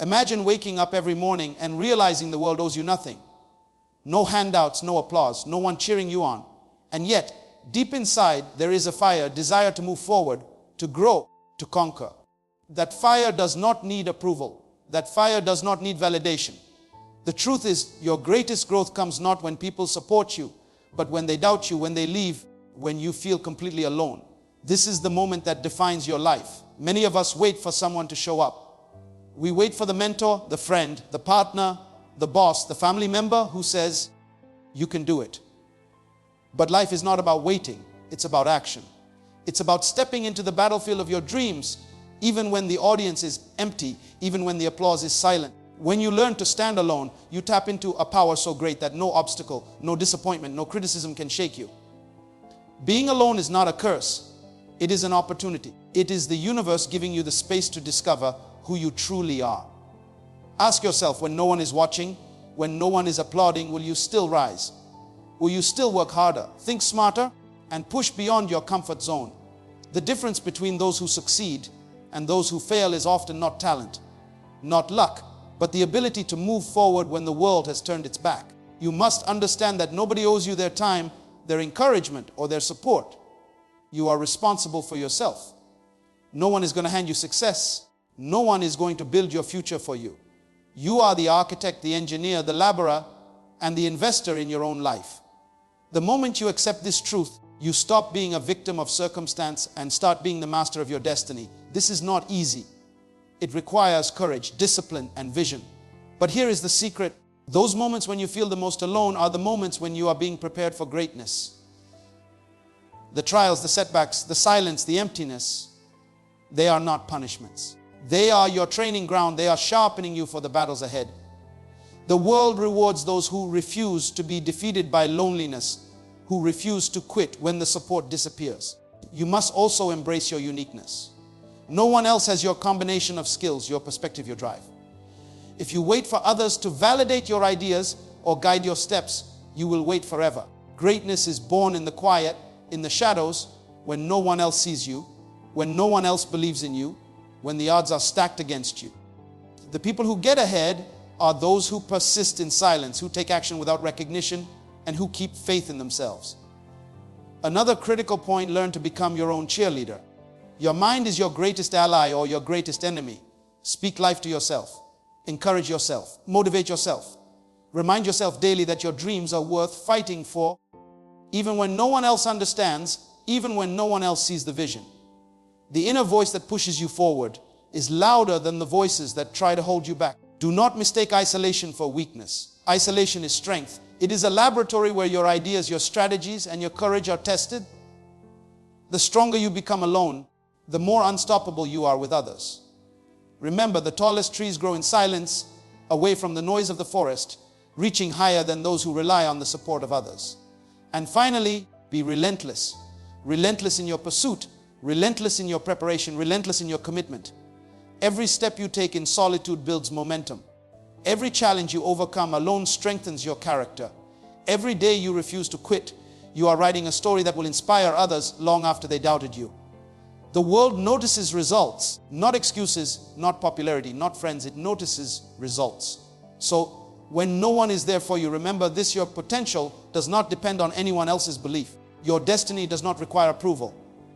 Imagine waking up every morning and realizing the world owes you nothing. No handouts, no applause, no one cheering you on. And yet, deep inside, there is a fire, desire to move forward, to grow, to conquer. That fire does not need approval. That fire does not need validation. The truth is, your greatest growth comes not when people support you, but when they doubt you, when they leave, when you feel completely alone. This is the moment that defines your life. Many of us wait for someone to show up. We wait for the mentor, the friend, the partner, the boss, the family member who says, you can do it. But life is not about waiting. It's about action. It's about stepping into the battlefield of your dreams, even when the audience is empty, even when the applause is silent. When you learn to stand alone, you tap into a power so great that no obstacle, no disappointment, no criticism can shake you. Being alone is not a curse. It is an opportunity. It is the universe giving you the space to discover who you truly are. Ask yourself, when no one is watching, when no one is applauding, will you still rise? Will you still work harder, think smarter, and push beyond your comfort zone? The difference between those who succeed and those who fail is often not talent, not luck, but the ability to move forward when the world has turned its back. You must understand that nobody owes you their time, their encouragement, or their support. You are responsible for yourself. No one is going to hand you success. No one is going to build your future for you. You are the architect, the engineer, the laborer, and the investor in your own life. The moment you accept this truth, you stop being a victim of circumstance and start being the master of your destiny. This is not easy. It requires courage, discipline, and vision. But here is the secret. Those moments when you feel the most alone are the moments when you are being prepared for greatness. The trials, the setbacks, the silence, the emptiness, they are not punishments. They are your training ground. They are sharpening you for the battles ahead. The world rewards those who refuse to be defeated by loneliness, who refuse to quit when the support disappears. You must also embrace your uniqueness. No one else has your combination of skills, your perspective, your drive. If you wait for others to validate your ideas or guide your steps, you will wait forever. Greatness is born in the quiet, in the shadows, when no one else sees you, when no one else believes in you, when the odds are stacked against you. The people who get ahead are those who persist in silence, who take action without recognition, and who keep faith in themselves. Another critical point, learn to become your own cheerleader. Your mind is your greatest ally or your greatest enemy. Speak life to yourself. Encourage yourself. Motivate yourself. Remind yourself daily that your dreams are worth fighting for, even when no one else understands, even when no one else sees the vision. The inner voice that pushes you forward is louder than the voices that try to hold you back. Do not mistake isolation for weakness. Isolation is strength. It is a laboratory where your ideas, your strategies, and your courage are tested. The stronger you become alone, the more unstoppable you are with others. Remember, the tallest trees grow in silence, away from the noise of the forest, reaching higher than those who rely on the support of others. And finally, be relentless. Relentless in your pursuit, relentless in your preparation, relentless in your commitment. Every step you take in solitude builds momentum. Every challenge you overcome alone strengthens your character. Every day you refuse to quit, you are writing a story that will inspire others long after they doubted you. The world notices results, not excuses, not popularity, not friends. It notices results. So when no one is there for you, remember this: your potential does not depend on anyone else's belief. Your destiny does not require approval.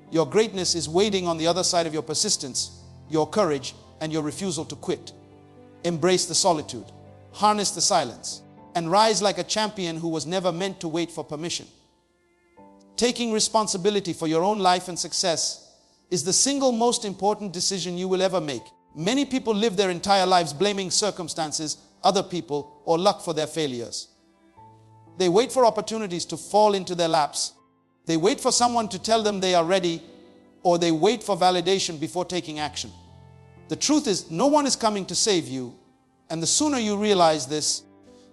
Your greatness is waiting on the other side of your persistence, your courage, and your refusal to quit. Embrace the solitude, harness the silence, and rise like a champion who was never meant to wait for permission. Taking responsibility for your own life and success is the single most important decision you will ever make. Many people live their entire lives blaming circumstances, other people, or luck for their failures. They wait for opportunities to fall into their laps. They wait for someone to tell them they are ready, or they wait for validation before taking action. The truth is, no one is coming to save you, and the sooner you realize this,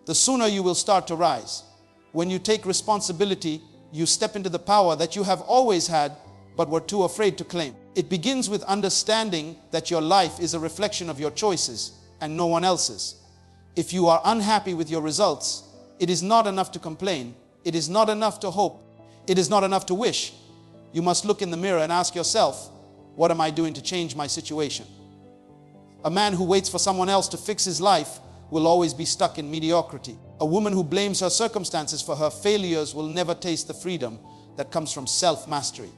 the sooner you will start to rise. When you take responsibility, you step into the power that you have always had, but were too afraid to claim. It begins with understanding that your life is a reflection of your choices and no one else's. If you are unhappy with your results, it is not enough to complain. It is not enough to hope. It is not enough to wish. You must look in the mirror and ask yourself, what am I doing to change my situation? A man who waits for someone else to fix his life will always be stuck in mediocrity. A woman who blames her circumstances for her failures will never taste the freedom that comes from self-mastery.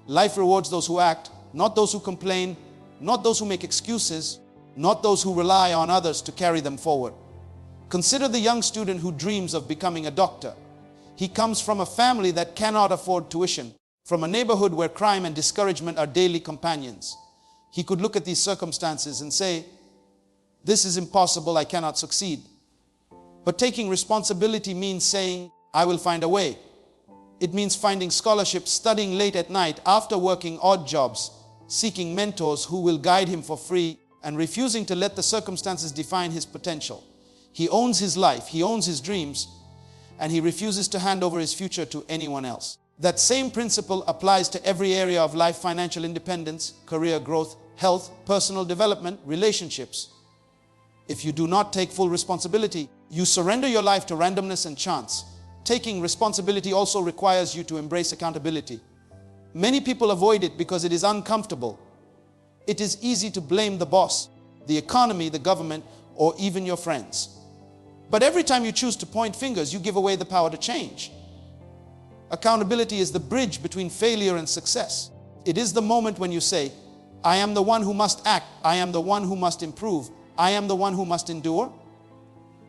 Life rewards those who act, not those who complain, not those who make excuses, not those who rely on others to carry them forward. Consider the young student who dreams of becoming a doctor. He comes from a family that cannot afford tuition, from a neighborhood where crime and discouragement are daily companions. He could look at these circumstances and say, "This is impossible, I cannot succeed." But taking responsibility means saying, "I will find a way." It means finding scholarship, studying late at night, after working odd jobs, seeking mentors who will guide him for free, and refusing to let the circumstances define his potential. He owns his life, he owns his dreams, and he refuses to hand over his future to anyone else. That same principle applies to every area of life: financial independence, career growth, health, personal development, relationships. If you do not take full responsibility, you surrender your life to randomness and chance. Taking responsibility also requires you to embrace accountability. Many people avoid it because it is uncomfortable. It is easy to blame the boss, the economy, the government, or even your friends. But every time you choose to point fingers, you give away the power to change. Accountability is the bridge between failure and success. It is the moment when you say, "I am the one who must act. I am the one who must improve. I am the one who must endure."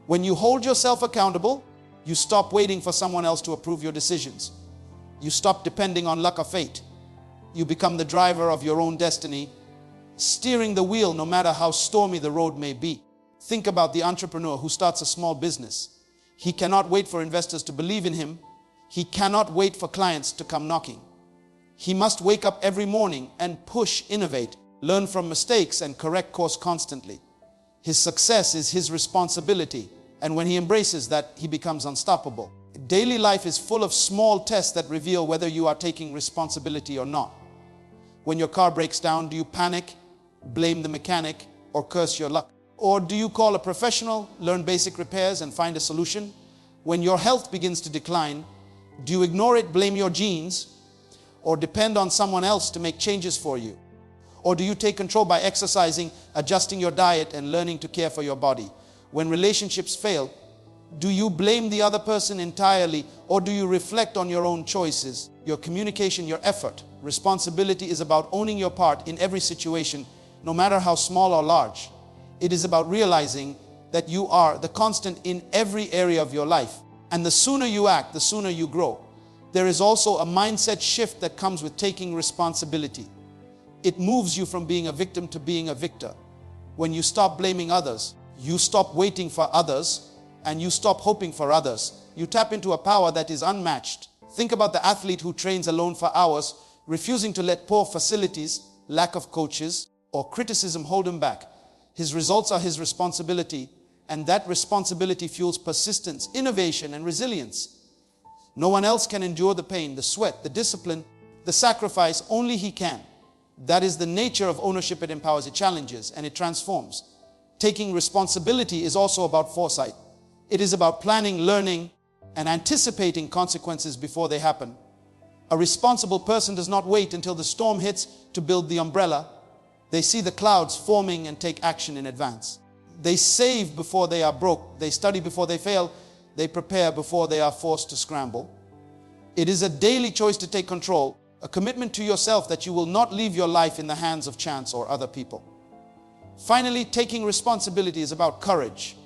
When you hold yourself accountable, you stop waiting for someone else to approve your decisions. You stop depending on luck or fate. You become the driver of your own destiny, steering the wheel no matter how stormy the road may be. Think about the entrepreneur who starts a small business. He cannot wait for investors to believe in him. He cannot wait for clients to come knocking. He must wake up every morning and push, innovate, learn from mistakes, and correct course constantly. His success is his responsibility, and when he embraces that, he becomes unstoppable. Daily life is full of small tests that reveal whether you are taking responsibility or not. When your car breaks down, do you panic, blame the mechanic, or curse your luck? Or do you call a professional, learn basic repairs, and find a solution? When your health begins to decline, do you ignore it, blame your genes, or depend on someone else to make changes for you? Or do you take control by exercising, adjusting your diet, and learning to care for your body? When relationships fail, do you blame the other person entirely, or do you reflect on your own choices, your communication, your effort? Responsibility is about owning your part in every situation, no matter how small or large. It is about realizing that you are the constant in every area of your life. And the sooner you act, the sooner you grow. There is also a mindset shift that comes with taking responsibility. It moves you from being a victim to being a victor. When you stop blaming others, you stop waiting for others, and you stop hoping for others. You tap into a power that is unmatched. Think about the athlete who trains alone for hours, refusing to let poor facilities, lack of coaches, or criticism hold him back. His results are his responsibility, and that responsibility fuels persistence, innovation, and resilience. No one else can endure the pain, the sweat, the discipline, the sacrifice. Only he can. That is the nature of ownership. It empowers, it challenges, and it transforms. Taking responsibility is also about foresight. It is about planning, learning, and anticipating consequences before they happen. A responsible person does not wait until the storm hits to build the umbrella. They see the clouds forming and take action in advance. They save before they are broke. They study before they fail. They prepare before they are forced to scramble. It is a daily choice to take control, a commitment to yourself that you will not leave your life in the hands of chance or other people. Finally, taking responsibility is about courage.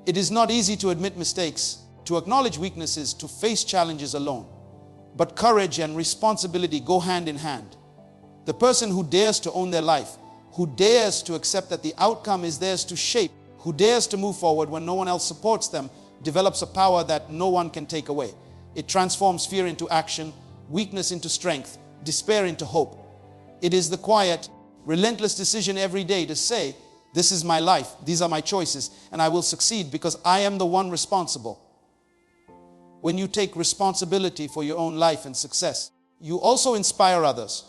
It is not easy to admit mistakes, to acknowledge weaknesses, to face challenges alone. But courage and responsibility go hand in hand. The person who dares to own their life, who dares to accept that the outcome is theirs to shape, who dares to move forward when no one else supports them, develops a power that no one can take away. It transforms fear into action, weakness into strength, despair into hope. It is the quiet, relentless decision every day to say, "This is my life, these are my choices, and I will succeed because I am the one responsible." When you take responsibility for your own life and success, you also inspire others.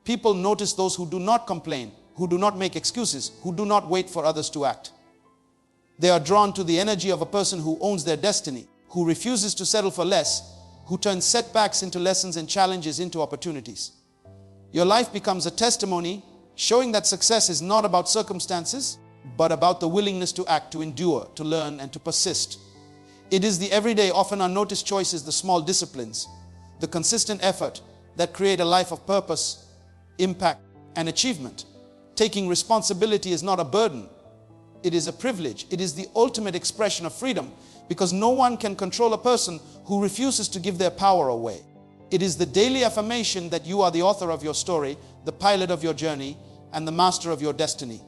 People notice those who do not complain, who do not make excuses, who do not wait for others to act. They are drawn to the energy of a person who owns their destiny, who refuses to settle for less, who turns setbacks into lessons and challenges into opportunities. Your life becomes a testimony showing that success is not about circumstances, but about the willingness to act, to endure, to learn, and to persist. It is the everyday, often unnoticed choices, the small disciplines, the consistent effort that create a life of purpose, impact, and achievement. Taking responsibility is not a burden. It is a privilege. It is the ultimate expression of freedom, because no one can control a person who refuses to give their power away. It is the daily affirmation that you are the author of your story, the pilot of your journey, and the master of your destiny.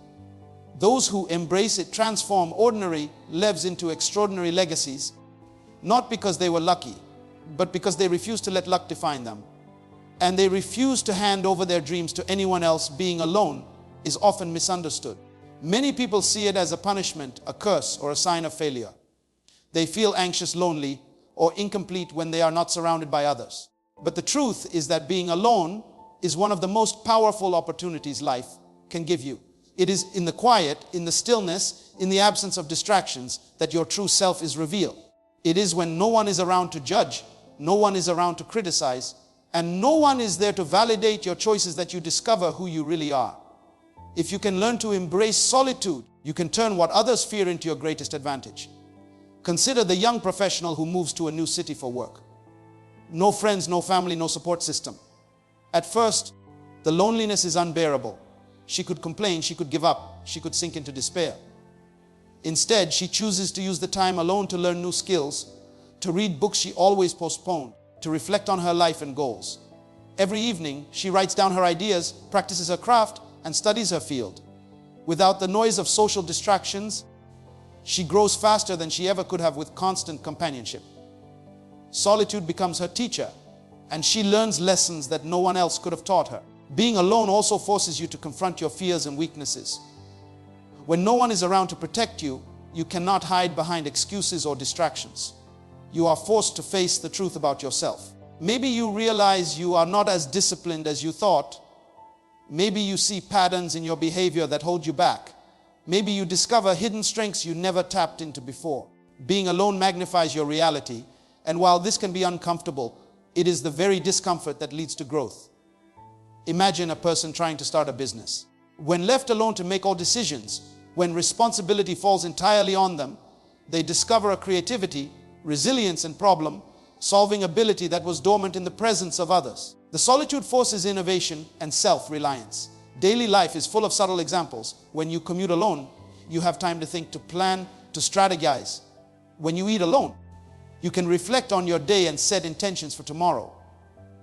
Those who embrace it transform ordinary lives into extraordinary legacies, not because they were lucky, but because they refuse to let luck define them. And they refuse to hand over their dreams to anyone else. Being alone is often misunderstood. Many people see it as a punishment, a curse, or a sign of failure. They feel anxious, lonely, or incomplete when they are not surrounded by others. But the truth is that being alone is one of the most powerful opportunities life can give you. It is in the quiet, in the stillness, in the absence of distractions that your true self is revealed. It is when no one is around to judge, no one is around to criticize, and no one is there to validate your choices that you discover who you really are. If you can learn to embrace solitude, you can turn what others fear into your greatest advantage. Consider the young professional who moves to a new city for work. No friends, no family, no support system. At first, the loneliness is unbearable. She could complain, she could give up, she could sink into despair. Instead, she chooses to use the time alone to learn new skills, to read books she always postponed, to reflect on her life and goals. Every evening, she writes down her ideas, practices her craft, and studies her field. Without the noise of social distractions, she grows faster than she ever could have with constant companionship. Solitude becomes her teacher, and she learns lessons that no one else could have taught her. Being alone also forces you to confront your fears and weaknesses. When no one is around to protect you, you cannot hide behind excuses or distractions. You are forced to face the truth about yourself. Maybe you realize you are not as disciplined as you thought. Maybe you see patterns in your behavior that hold you back. Maybe you discover hidden strengths you never tapped into before. Being alone magnifies your reality, and while this can be uncomfortable, it is the very discomfort that leads to growth. Imagine a person trying to start a business. When left alone to make all decisions, when responsibility falls entirely on them, they discover a creativity, resilience, and problem-solving ability that was dormant in the presence of others. The solitude forces innovation and self-reliance. Daily life is full of subtle examples. When you commute alone, you have time to think, to plan, to strategize. When you eat alone, you can reflect on your day and set intentions for tomorrow.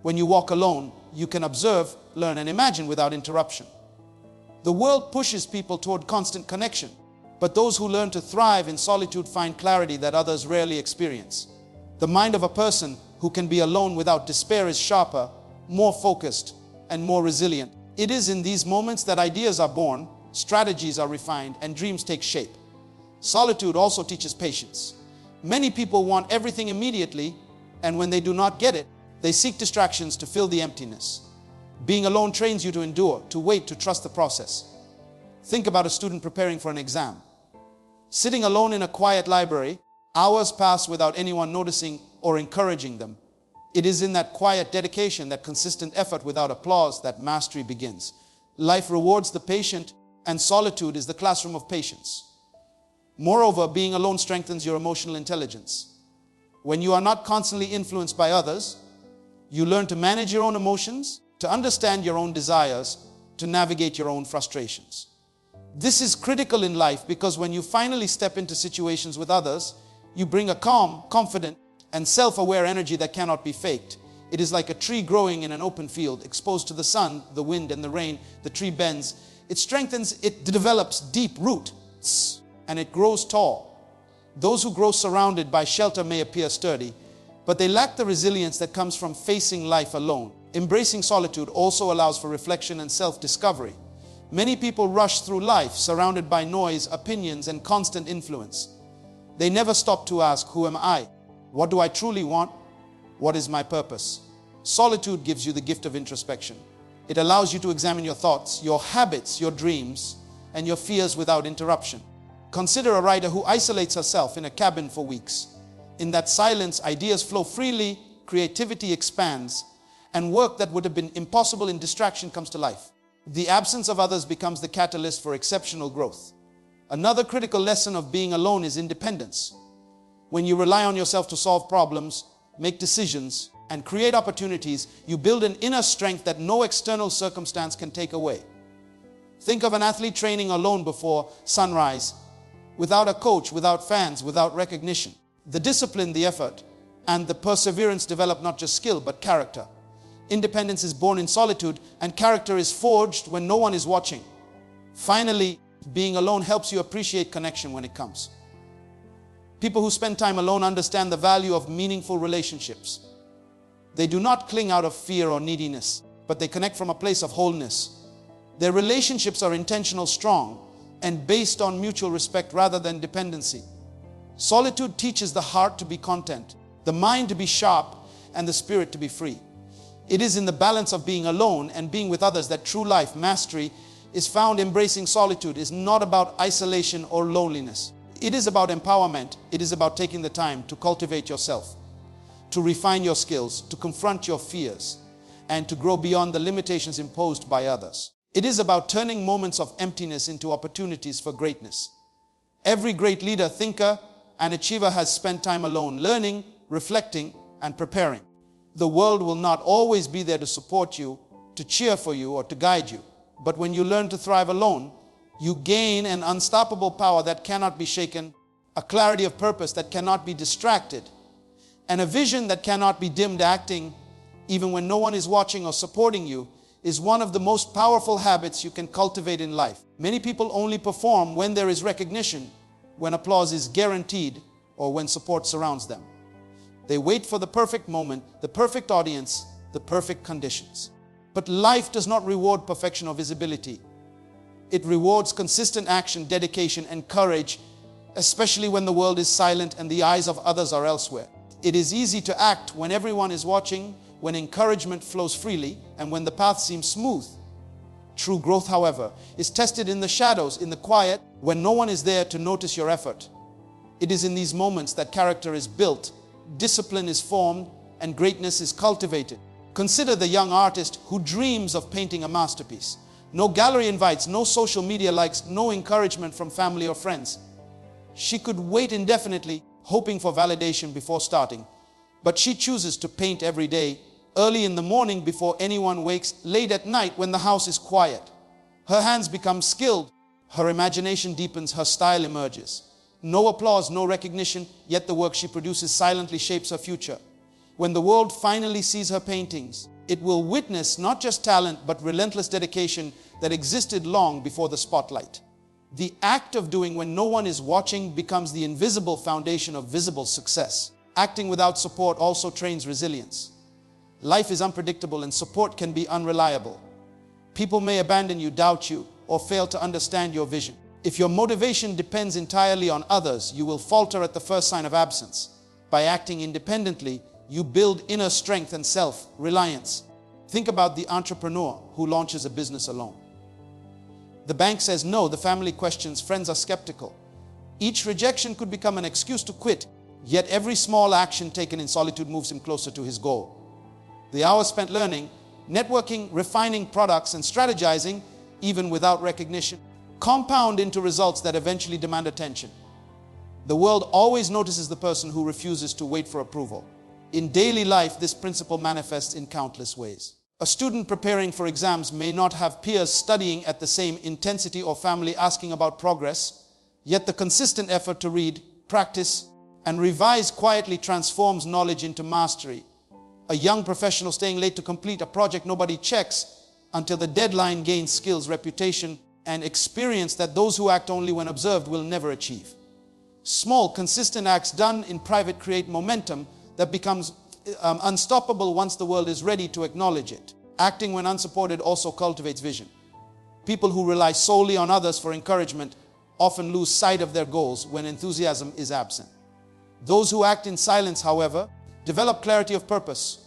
When you walk alone, you can observe, learn, and imagine without interruption. The world pushes people toward constant connection, but those who learn to thrive in solitude find clarity that others rarely experience. The mind of a person who can be alone without despair is sharper, more focused, and more resilient. It is in these moments that ideas are born, strategies are refined, and dreams take shape. Solitude also teaches patience. Many people want everything immediately, and when they do not get it, they seek distractions to fill the emptiness. Being alone trains you to endure, to wait, to trust the process. Think about a student preparing for an exam. Sitting alone in a quiet library, hours pass without anyone noticing or encouraging them. It is in that quiet dedication, that consistent effort without applause, that mastery begins. Life rewards the patient, and solitude is the classroom of patience. Moreover, being alone strengthens your emotional intelligence. When you are not constantly influenced by others, you learn to manage your own emotions, to understand your own desires, to navigate your own frustrations. This is critical in life because when you finally step into situations with others, you bring a calm, confident, and self-aware energy that cannot be faked. It is like a tree growing in an open field, exposed to the sun, the wind, and the rain. The tree bends, it strengthens, it develops deep roots, and it grows tall. Those who grow surrounded by shelter may appear sturdy, but they lack the resilience that comes from facing life alone. Embracing solitude also allows for reflection and self-discovery. Many people rush through life surrounded by noise, opinions, and constant influence. They never stop to ask, who am I? What do I truly want? What is my purpose? Solitude gives you the gift of introspection. It allows you to examine your thoughts, your habits, your dreams, and your fears without interruption. Consider a writer who isolates herself in a cabin for weeks. In that silence, ideas flow freely, creativity expands, and work that would have been impossible in distraction comes to life. The absence of others becomes the catalyst for exceptional growth. Another critical lesson of being alone is independence. When you rely on yourself to solve problems, make decisions, and create opportunities, you build an inner strength that no external circumstance can take away. Think of an athlete training alone before sunrise, without a coach, without fans, without recognition. The discipline, the effort, and the perseverance develop not just skill, but character. Independence is born in solitude, and character is forged when no one is watching. Finally, being alone helps you appreciate connection when it comes. People who spend time alone understand the value of meaningful relationships. They do not cling out of fear or neediness, but they connect from a place of wholeness. Their relationships are intentional, strong, and based on mutual respect rather than dependency. Solitude teaches the heart to be content, the mind to be sharp, and the spirit to be free. It is in the balance of being alone and being with others that true life mastery is found. Embracing solitude is not about isolation or loneliness. It is about empowerment. It is about taking the time to cultivate yourself, to refine your skills, to confront your fears, and to grow beyond the limitations imposed by others. It is about turning moments of emptiness into opportunities for greatness. Every great leader, thinker, and achiever has spent time alone, learning, reflecting, and preparing. The world will not always be there to support you, to cheer for you, or to guide you. But when you learn to thrive alone, you gain an unstoppable power that cannot be shaken, a clarity of purpose that cannot be distracted, and a vision that cannot be dimmed. Acting, even when no one is watching or supporting you, is one of the most powerful habits you can cultivate in life. Many people only perform when there is recognition, when applause is guaranteed, or when support surrounds them. They wait for the perfect moment, the perfect audience, the perfect conditions. But life does not reward perfection or visibility. It rewards consistent action, dedication, and courage, especially when the world is silent and the eyes of others are elsewhere. It is easy to act when everyone is watching, when encouragement flows freely, and when the path seems smooth. True growth, however, is tested in the shadows, in the quiet, when no one is there to notice your effort. It is in these moments that character is built, discipline is formed, and greatness is cultivated. Consider the young artist who dreams of painting a masterpiece. No gallery invites, no social media likes, no encouragement from family or friends. She could wait indefinitely, hoping for validation before starting. But she chooses to paint every day, early in the morning before anyone wakes, late at night when the house is quiet. Her hands become skilled, her imagination deepens, her style emerges. No applause, no recognition, yet the work she produces silently shapes her future. When the world finally sees her paintings, it will witness not just talent, but relentless dedication that existed long before the spotlight. The act of doing when no one is watching becomes the invisible foundation of visible success. Acting without support also trains resilience. Life is unpredictable and support can be unreliable. People may abandon you, doubt you, or fail to understand your vision. If your motivation depends entirely on others, you will falter at the first sign of absence. By acting independently, you build inner strength and self-reliance. Think about the entrepreneur who launches a business alone. The bank says no, the family questions, friends are skeptical. Each rejection could become an excuse to quit, yet every small action taken in solitude moves him closer to his goal. The hours spent learning, networking, refining products, and strategizing, even without recognition, compound into results that eventually demand attention. The world always notices the person who refuses to wait for approval. In daily life, this principle manifests in countless ways. A student preparing for exams may not have peers studying at the same intensity or family asking about progress, yet the consistent effort to read, practice, and revise quietly transforms knowledge into mastery. A young professional staying late to complete a project nobody checks until the deadline gains skills, reputation, and experience that those who act only when observed will never achieve. Small, consistent acts done in private create momentum that becomes unstoppable once the world is ready to acknowledge it. Acting when unsupported also cultivates vision. People who rely solely on others for encouragement often lose sight of their goals when enthusiasm is absent. Those who act in silence, however, develop clarity of purpose.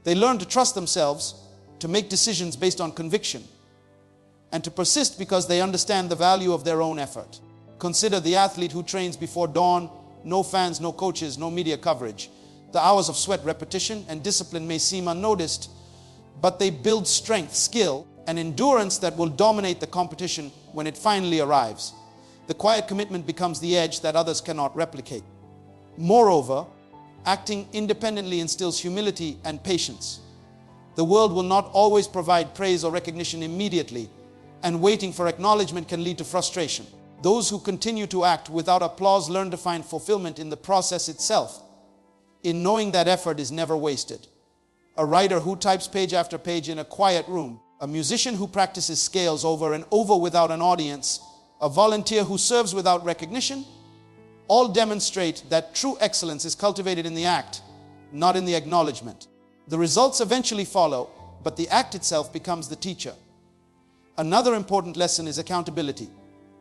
They learn to trust themselves, to make decisions based on conviction, and to persist because they understand the value of their own effort. Consider the athlete who trains before dawn, no fans, no coaches, no media coverage. The hours of sweat, repetition, and discipline may seem unnoticed, but they build strength, skill, an endurance that will dominate the competition when it finally arrives. The quiet commitment becomes the edge that others cannot replicate. Moreover, acting independently instills humility and patience. The world will not always provide praise or recognition immediately, and waiting for acknowledgement can lead to frustration. Those who continue to act without applause learn to find fulfillment in the process itself, in knowing that effort is never wasted. A writer who types page after page in a quiet room, a musician who practices scales over and over without an audience, a volunteer who serves without recognition, all demonstrate that true excellence is cultivated in the act, not in the acknowledgement. The results eventually follow, but the act itself becomes the teacher. Another important lesson is accountability.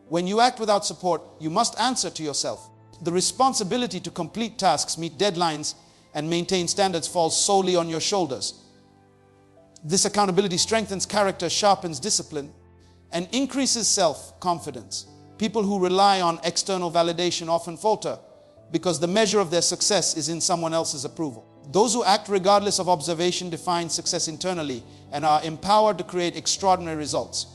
When you act without support, you must answer to yourself. The responsibility to complete tasks, meet deadlines, and maintain standards falls solely on your shoulders. This accountability strengthens character, sharpens discipline, and increases self-confidence. People who rely on external validation often falter because the measure of their success is in someone else's approval. Those who act regardless of observation define success internally and are empowered to create extraordinary results.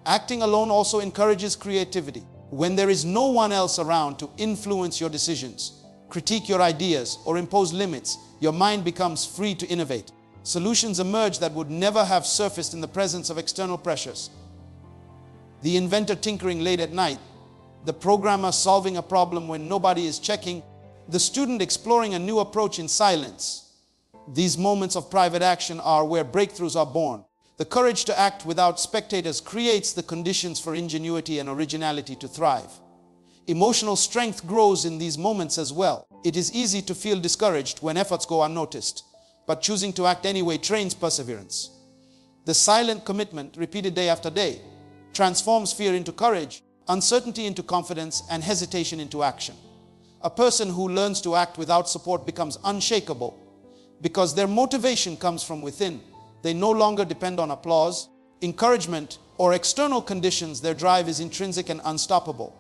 Acting alone also encourages creativity. When there is no one else around to influence your decisions, critique your ideas, or impose limits, your mind becomes free to innovate. Solutions emerge that would never have surfaced in the presence of external pressures. The inventor tinkering late at night, the programmer solving a problem when nobody is checking, the student exploring a new approach in silence. These moments of private action are where breakthroughs are born. The courage to act without spectators creates the conditions for ingenuity and originality to thrive. Emotional strength grows in these moments as well. It is easy to feel discouraged when efforts go unnoticed, but choosing to act anyway trains perseverance. The silent commitment, repeated day after day, transforms fear into courage, uncertainty into confidence, and hesitation into action. A person who learns to act without support becomes unshakable because their motivation comes from within. They no longer depend on applause, encouragement, or external conditions. Their drive is intrinsic and unstoppable.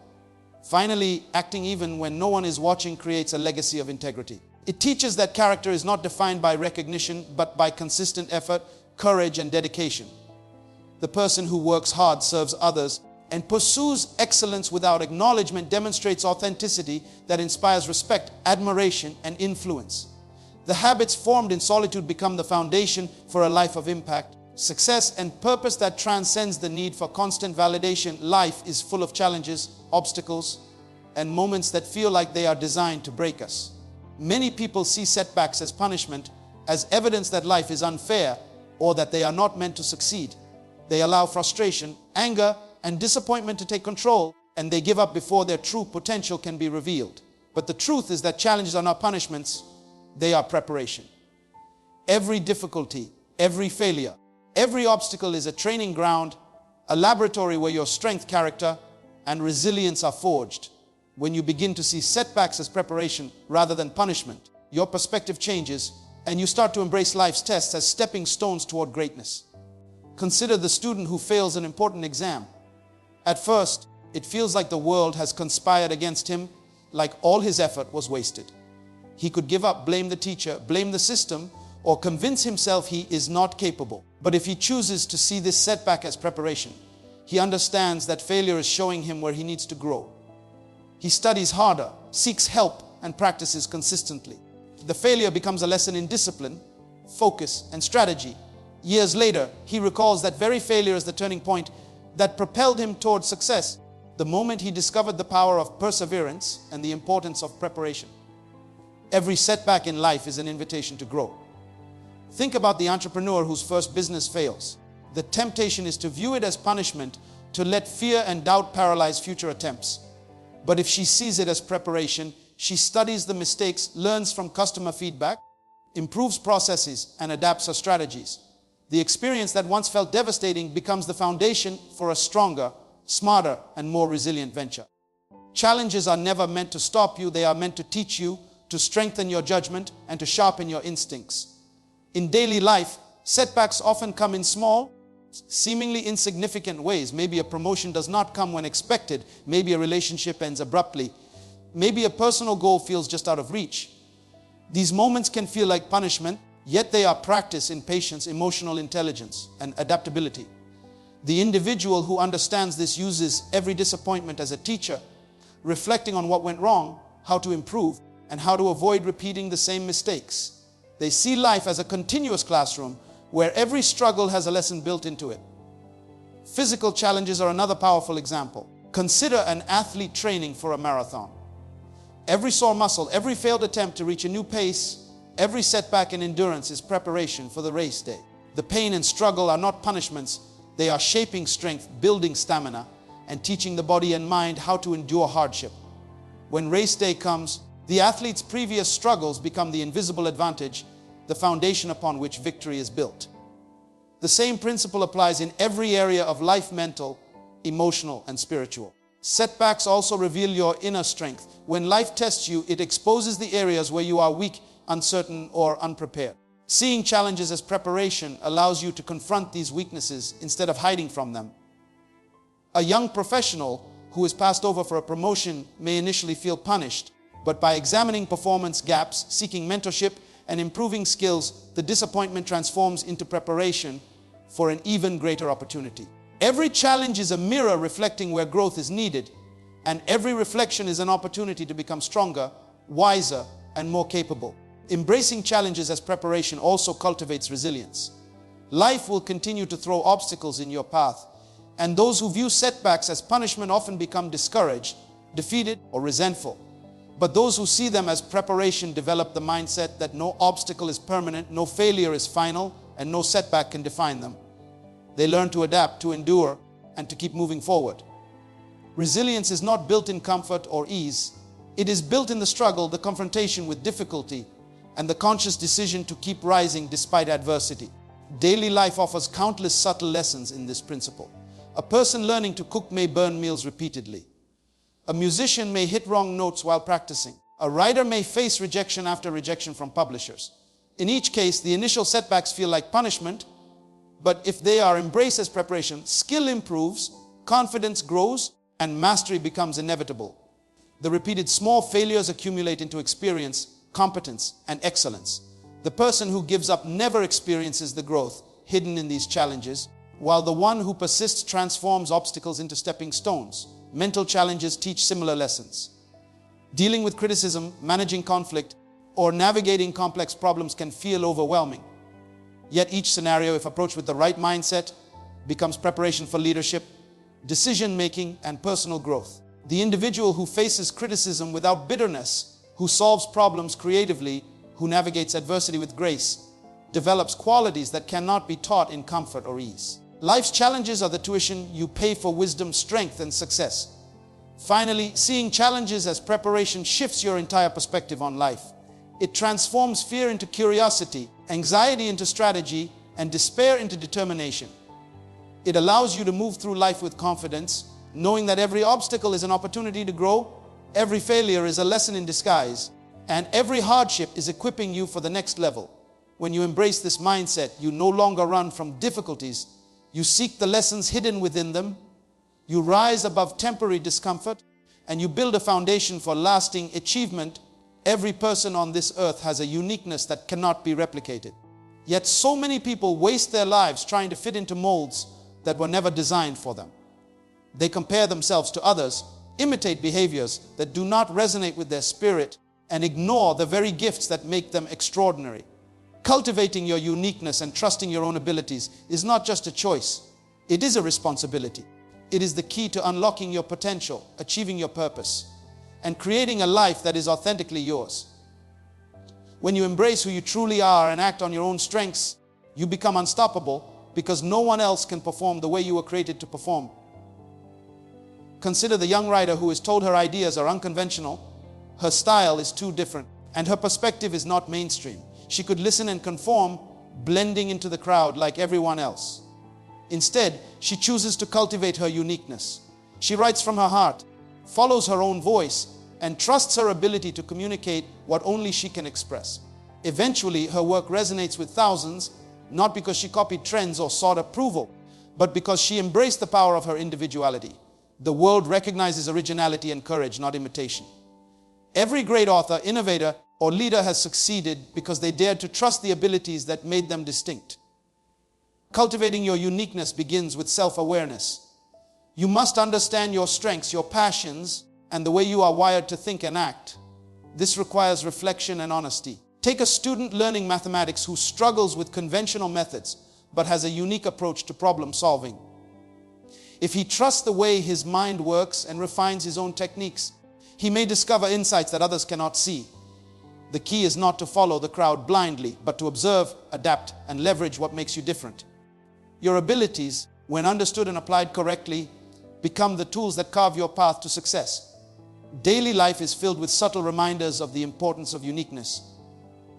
Finally, acting even when no one is watching creates a legacy of integrity. It teaches that character is not defined by recognition, but by consistent effort, courage, and dedication. The person who works hard, serves others, and pursues excellence without acknowledgement demonstrates authenticity that inspires respect, admiration, and influence. The habits formed in solitude become the foundation for a life of impact, success, and purpose that transcends the need for constant validation. Life is full of challenges, obstacles, and moments that feel like they are designed to break us. Many people see setbacks as punishment, as evidence that life is unfair or that they are not meant to succeed. They allow frustration, anger, and disappointment to take control, and they give up before their true potential can be revealed. But the truth is that challenges are not punishments, they are preparation. Every difficulty, every failure, every obstacle is a training ground, a laboratory where your strength, character, and resilience are forged. When you begin to see setbacks as preparation rather than punishment, your perspective changes and you start to embrace life's tests as stepping stones toward greatness. Consider the student who fails an important exam. At first, it feels like the world has conspired against him, like all his effort was wasted. He could give up, blame the teacher, blame the system, or convince himself he is not capable. But if he chooses to see this setback as preparation, he understands that failure is showing him where he needs to grow. He studies harder, seeks help, and practices consistently. The failure becomes a lesson in discipline, focus, and strategy. Years later, he recalls that very failure as the turning point that propelled him towards success, the moment he discovered the power of perseverance and the importance of preparation. Every setback in life is an invitation to grow. Think about the entrepreneur whose first business fails. The temptation is to view it as punishment, to let fear and doubt paralyze future attempts. But if she sees it as preparation, she studies the mistakes, learns from customer feedback, improves processes, and adapts her strategies. The experience that once felt devastating becomes the foundation for a stronger, smarter, and more resilient venture. Challenges are never meant to stop you. They are meant to teach you, to strengthen your judgment, and to sharpen your instincts. In daily life, setbacks often come in small, seemingly insignificant ways. Maybe a promotion does not come when expected. Maybe a relationship ends abruptly. Maybe a personal goal feels just out of reach. These moments can feel like punishment, yet they are practice in patience, emotional intelligence, and adaptability. The individual who understands this uses every disappointment as a teacher, reflecting on what went wrong, how to improve, and how to avoid repeating the same mistakes. They see life as a continuous classroom where every struggle has a lesson built into it. Physical challenges are another powerful example. Consider an athlete training for a marathon. Every sore muscle, every failed attempt to reach a new pace, every setback in endurance is preparation for the race day. The pain and struggle are not punishments. They are shaping strength, building stamina, and teaching the body and mind how to endure hardship. When race day comes, the athlete's previous struggles become the invisible advantage, the foundation upon which victory is built. The same principle applies in every area of life: mental, emotional, and spiritual. Setbacks also reveal your inner strength. When life tests you, it exposes the areas where you are weak, uncertain, or unprepared. Seeing challenges as preparation allows you to confront these weaknesses instead of hiding from them. A young professional who is passed over for a promotion may initially feel punished, but by examining performance gaps, seeking mentorship, and improving skills, the disappointment transforms into preparation for an even greater opportunity. Every challenge is a mirror reflecting where growth is needed, and every reflection is an opportunity to become stronger, wiser, and more capable. Embracing challenges as preparation also cultivates resilience. Life will continue to throw obstacles in your path, and those who view setbacks as punishment often become discouraged, defeated, or resentful. But those who see them as preparation develop the mindset that no obstacle is permanent, no failure is final, and no setback can define them. They learn to adapt, to endure, and to keep moving forward. Resilience is not built in comfort or ease. It is built in the struggle, the confrontation with difficulty, and the conscious decision to keep rising despite adversity. Daily life offers countless subtle lessons in this principle. A person learning to cook may burn meals repeatedly. A musician may hit wrong notes while practicing. A writer may face rejection after rejection from publishers. In each case, the initial setbacks feel like punishment, but if they are embraced as preparation, skill improves, confidence grows, and mastery becomes inevitable. The repeated small failures accumulate into experience, competence, and excellence. The person who gives up never experiences the growth hidden in these challenges, while the one who persists transforms obstacles into stepping stones. Mental challenges teach similar lessons. Dealing with criticism, managing conflict, or navigating complex problems can feel overwhelming. Yet each scenario, if approached with the right mindset, becomes preparation for leadership, decision-making, and personal growth. The individual who faces criticism without bitterness, who solves problems creatively, who navigates adversity with grace, develops qualities that cannot be taught in comfort or ease. Life's challenges are the tuition you pay for wisdom, strength, and success. Finally, seeing challenges as preparation shifts your entire perspective on life. It transforms fear into curiosity, anxiety into strategy, and despair into determination. It allows you to move through life with confidence, knowing that every obstacle is an opportunity to grow, every failure is a lesson in disguise, and every hardship is equipping you for the next level. When you embrace this mindset, you no longer run from difficulties. You seek the lessons hidden within them. You rise above temporary discomfort, and you build a foundation for lasting achievement. Every person on this earth has a uniqueness that cannot be replicated. Yet so many people waste their lives trying to fit into molds that were never designed for them. They compare themselves to others, imitate behaviors that do not resonate with their spirit, and ignore the very gifts that make them extraordinary. Cultivating your uniqueness and trusting your own abilities is not just a choice, it is a responsibility. It is the key to unlocking your potential, achieving your purpose, and creating a life that is authentically yours. When you embrace who you truly are and act on your own strengths, you become unstoppable because no one else can perform the way you were created to perform. Consider the young writer who is told her ideas are unconventional, her style is too different, and her perspective is not mainstream. She could listen and conform, blending into the crowd like everyone else. Instead, she chooses to cultivate her uniqueness. She writes from her heart, follows her own voice, and trusts her ability to communicate what only she can express. Eventually, her work resonates with thousands, not because she copied trends or sought approval, but because she embraced the power of her individuality. The world recognizes originality and courage, not imitation. Every great author, innovator, or leader has succeeded because they dared to trust the abilities that made them distinct. Cultivating your uniqueness begins with self-awareness. You must understand your strengths, your passions, and the way you are wired to think and act. This requires reflection and honesty. Take a student learning mathematics who struggles with conventional methods but has a unique approach to problem solving. If he trusts the way his mind works and refines his own techniques, he may discover insights that others cannot see. The key is not to follow the crowd blindly, but to observe, adapt, and leverage what makes you different. Your abilities, when understood and applied correctly, become the tools that carve your path to success. Daily life is filled with subtle reminders of the importance of uniqueness.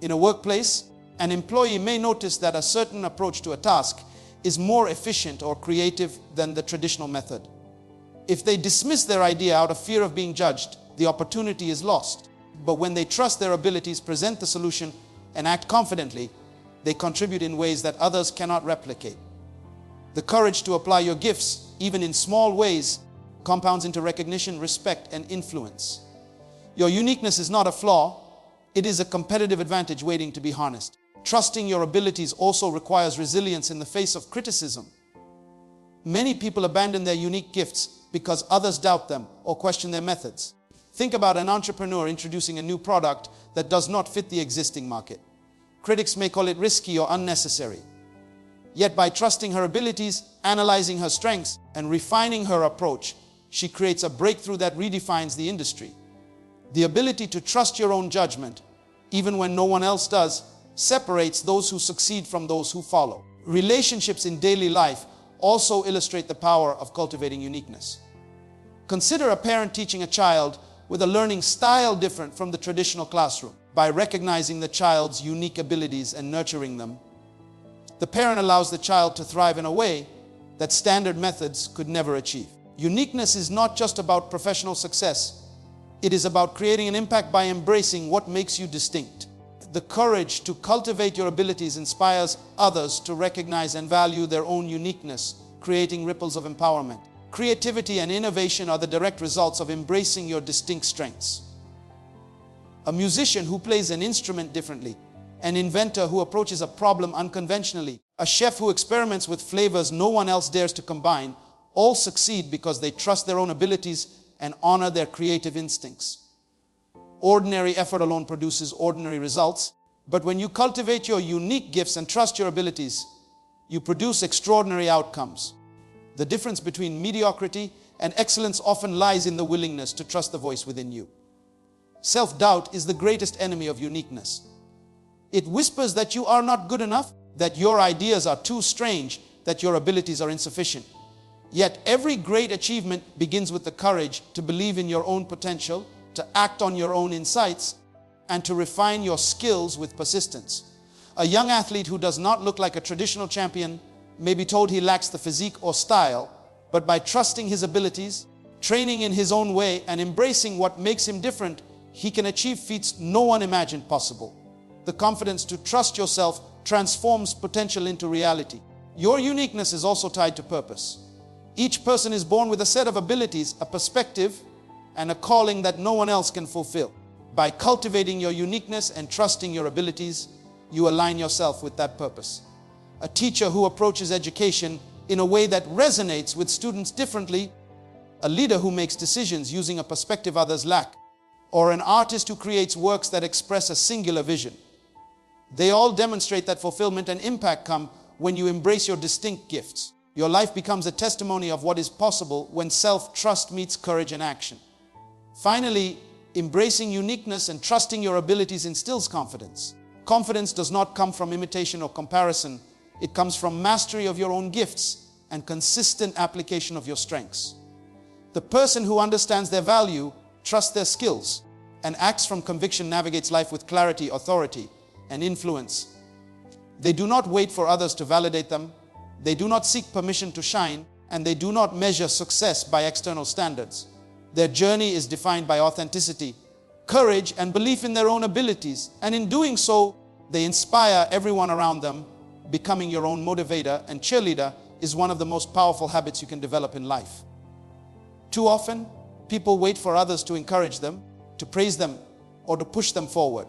In a workplace, an employee may notice that a certain approach to a task is more efficient or creative than the traditional method. If they dismiss their idea out of fear of being judged, the opportunity is lost. But when they trust their abilities, present the solution, and act confidently, they contribute in ways that others cannot replicate. The courage to apply your gifts, even in small ways, compounds into recognition, respect, and influence. Your uniqueness is not a flaw, it is a competitive advantage waiting to be harnessed. Trusting your abilities also requires resilience in the face of criticism. Many people abandon their unique gifts because others doubt them or question their methods. Think about an entrepreneur introducing a new product that does not fit the existing market. Critics may call it risky or unnecessary. Yet by trusting her abilities, analyzing her strengths, and refining her approach, she creates a breakthrough that redefines the industry. The ability to trust your own judgment, even when no one else does, separates those who succeed from those who follow. Relationships in daily life also illustrate the power of cultivating uniqueness. Consider a parent teaching a child with a learning style different from the traditional classroom. By recognizing the child's unique abilities and nurturing them, the parent allows the child to thrive in a way that standard methods could never achieve. Uniqueness is not just about professional success. It is about creating an impact by embracing what makes you distinct. The courage to cultivate your abilities inspires others to recognize and value their own uniqueness, creating ripples of empowerment. Creativity and innovation are the direct results of embracing your distinct strengths. A musician who plays an instrument differently, an inventor who approaches a problem unconventionally, a chef who experiments with flavors no one else dares to combine, all succeed because they trust their own abilities and honor their creative instincts. Ordinary effort alone produces ordinary results, but when you cultivate your unique gifts and trust your abilities, you produce extraordinary outcomes. The difference between mediocrity and excellence often lies in the willingness to trust the voice within you. Self-doubt is the greatest enemy of uniqueness. It whispers that you are not good enough, that your ideas are too strange, that your abilities are insufficient. Yet every great achievement begins with the courage to believe in your own potential, to act on your own insights, and to refine your skills with persistence. A young athlete who does not look like a traditional champion may be told he lacks the physique or style, but by trusting his abilities, training in his own way, and embracing what makes him different, he can achieve feats no one imagined possible. The confidence to trust yourself transforms potential into reality. Your uniqueness is also tied to purpose. Each person is born with a set of abilities, a perspective, and a calling that no one else can fulfill. By cultivating your uniqueness and trusting your abilities, you align yourself with that purpose. A teacher who approaches education in a way that resonates with students differently, a leader who makes decisions using a perspective others lack, or an artist who creates works that express a singular vision. They all demonstrate that fulfillment and impact come when you embrace your distinct gifts. Your life becomes a testimony of what is possible when self-trust meets courage and action. Finally, embracing uniqueness and trusting your abilities instills confidence. Confidence does not come from imitation or comparison. It comes from mastery of your own gifts and consistent application of your strengths. The person who understands their value, trusts their skills, and acts from conviction navigates life with clarity, authority, and influence. They do not wait for others to validate them. They do not seek permission to shine, and they do not measure success by external standards. Their journey is defined by authenticity, courage, and belief in their own abilities, and in doing so, they inspire everyone around them. Becoming your own motivator and cheerleader is one of the most powerful habits you can develop in life. Too often, people wait for others to encourage them, to praise them, or to push them forward.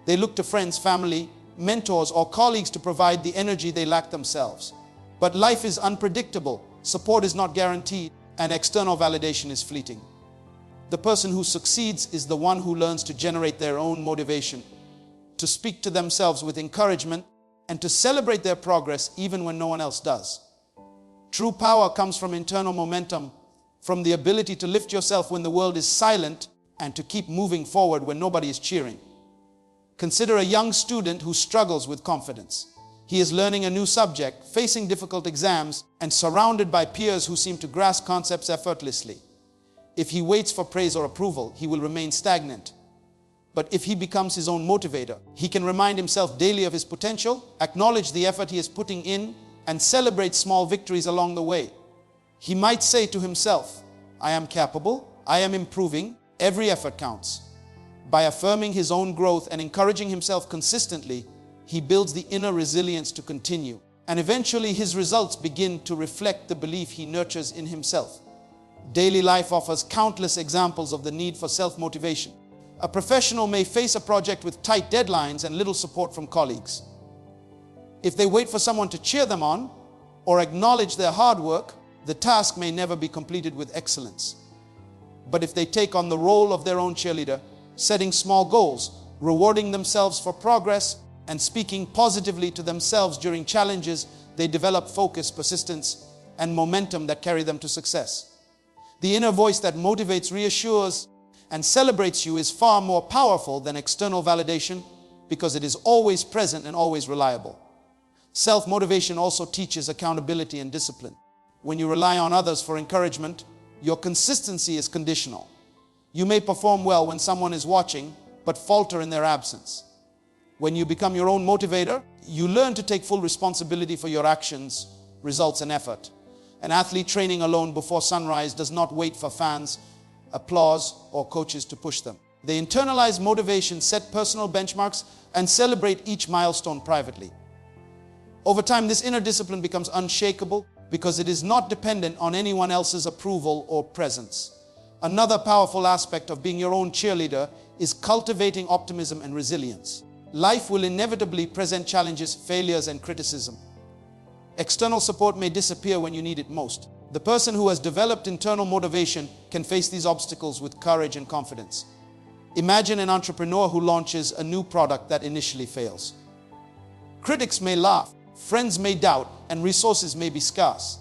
They look to friends, family, mentors, or colleagues to provide the energy they lack themselves. But life is unpredictable, support is not guaranteed, and external validation is fleeting. The person who succeeds is the one who learns to generate their own motivation, to speak to themselves with encouragement, and to celebrate their progress even when no one else does. True power comes from internal momentum, from the ability to lift yourself when the world is silent and to keep moving forward when nobody is cheering. Consider a young student who struggles with confidence. He is learning a new subject, facing difficult exams, and surrounded by peers who seem to grasp concepts effortlessly. If he waits for praise or approval, he will remain stagnant. But if he becomes his own motivator, he can remind himself daily of his potential, acknowledge the effort he is putting in, and celebrate small victories along the way. He might say to himself, "I am capable, I am improving, every effort counts." By affirming his own growth and encouraging himself consistently, he builds the inner resilience to continue. And eventually his results begin to reflect the belief he nurtures in himself. Daily life offers countless examples of the need for self-motivation. A professional may face a project with tight deadlines and little support from colleagues. If they wait for someone to cheer them on or acknowledge their hard work, the task may never be completed with excellence. But if they take on the role of their own cheerleader, setting small goals, rewarding themselves for progress, and speaking positively to themselves during challenges, they develop focus, persistence, and momentum that carry them to success. The inner voice that motivates, reassures, and celebrates you is far more powerful than external validation because it is always present and always reliable. Self-motivation also teaches accountability and discipline. When you rely on others for encouragement, your consistency is conditional. You may perform well when someone is watching, but falter in their absence. When you become your own motivator, you learn to take full responsibility for your actions, results, and effort. An athlete training alone before sunrise does not wait for fans, applause, or coaches to push them. They internalize motivation, set personal benchmarks, and celebrate each milestone privately. Over time, this inner discipline becomes unshakable because it is not dependent on anyone else's approval or presence. Another powerful aspect of being your own cheerleader is cultivating optimism and resilience. Life will inevitably present challenges, failures, and criticism. External support may disappear when you need it most. The person who has developed internal motivation can face these obstacles with courage and confidence. Imagine an entrepreneur who launches a new product that initially fails. Critics may laugh, friends may doubt, and resources may be scarce.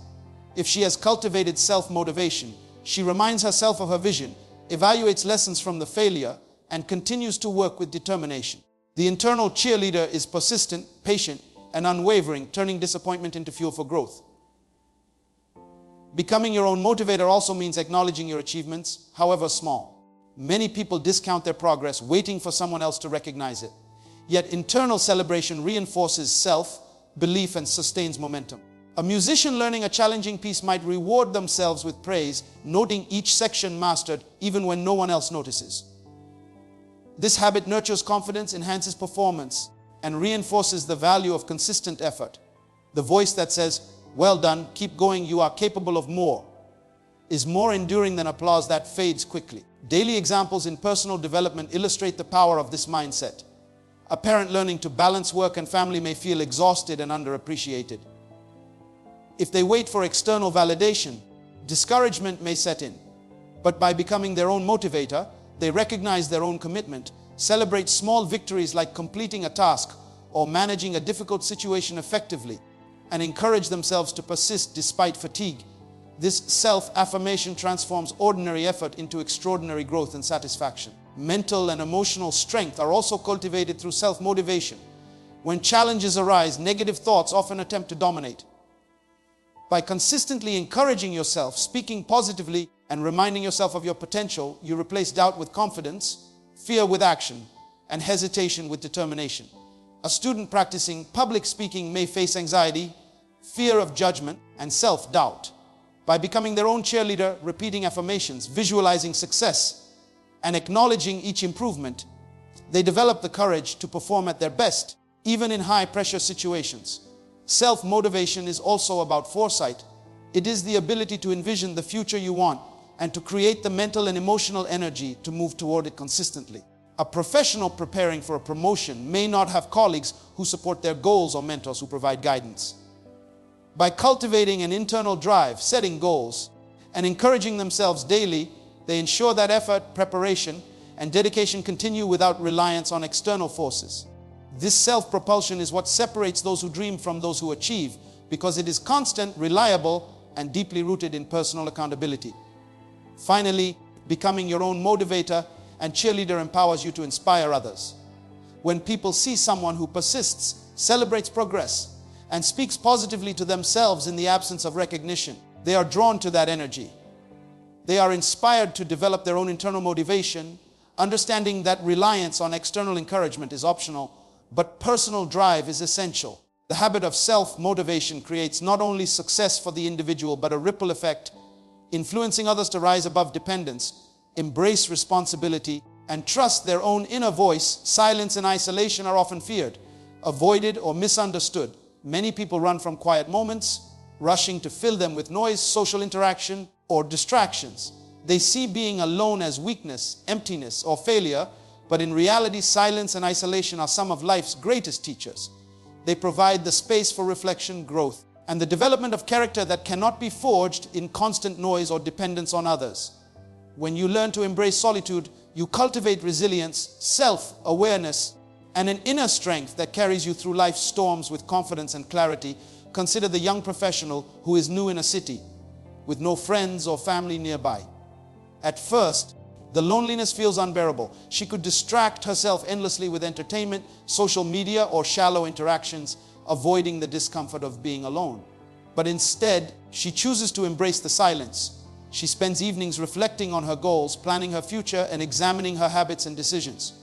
If she has cultivated self-motivation, she reminds herself of her vision, evaluates lessons from the failure, and continues to work with determination. The internal cheerleader is persistent, patient, and unwavering, turning disappointment into fuel for growth. Becoming your own motivator also means acknowledging your achievements, however small. Many people discount their progress, waiting for someone else to recognize it. Yet internal celebration reinforces self-belief and sustains momentum. A musician learning a challenging piece might reward themselves with praise, noting each section mastered even when no one else notices. This habit nurtures confidence, enhances performance, and reinforces the value of consistent effort. The voice that says, "Well done, keep going, you are capable of more," is more enduring than applause that fades quickly. Daily examples in personal development illustrate the power of this mindset. A parent learning to balance work and family may feel exhausted and underappreciated. If they wait for external validation, discouragement may set in. But by becoming their own motivator, they recognize their own commitment, celebrate small victories like completing a task or managing a difficult situation effectively, and encourage themselves to persist despite fatigue. This self-affirmation transforms ordinary effort into extraordinary growth and satisfaction. Mental and emotional strength are also cultivated through self-motivation. When challenges arise, negative thoughts often attempt to dominate. By consistently encouraging yourself, speaking positively, and reminding yourself of your potential, you replace doubt with confidence, fear with action, and hesitation with determination. A student practicing public speaking may face anxiety, fear of judgment, and self-doubt. By becoming their own cheerleader, repeating affirmations, visualizing success, and acknowledging each improvement, they develop the courage to perform at their best, even in high-pressure situations. Self-motivation is also about foresight. It is the ability to envision the future you want and to create the mental and emotional energy to move toward it consistently. A professional preparing for a promotion may not have colleagues who support their goals or mentors who provide guidance. By cultivating an internal drive, setting goals, and encouraging themselves daily, they ensure that effort, preparation, and dedication continue without reliance on external forces. This self-propulsion is what separates those who dream from those who achieve, because it is constant, reliable, and deeply rooted in personal accountability. Finally, becoming your own motivator and cheerleader empowers you to inspire others. When people see someone who persists, celebrates progress, and speaks positively to themselves in the absence of recognition, they are drawn to that energy. They are inspired to develop their own internal motivation, understanding that reliance on external encouragement is optional, but personal drive is essential. The habit of self-motivation creates not only success for the individual, but a ripple effect, influencing others to rise above dependence, embrace responsibility, and trust their own inner voice. Silence and isolation are often feared, avoided, or misunderstood. Many people run from quiet moments, rushing to fill them with noise, social interaction, or distractions. They see being alone as weakness, emptiness, or failure, but in reality, silence and isolation are some of life's greatest teachers. They provide the space for reflection, growth, and the development of character that cannot be forged in constant noise or dependence on others. When you learn to embrace solitude, you cultivate resilience, self-awareness, and an inner strength that carries you through life's storms with confidence and clarity. Consider the young professional who is new in a city, with no friends or family nearby. At first, the loneliness feels unbearable. She could distract herself endlessly with entertainment, social media, or shallow interactions, avoiding the discomfort of being alone. But instead, she chooses to embrace the silence. She spends evenings reflecting on her goals, planning her future, and examining her habits and decisions.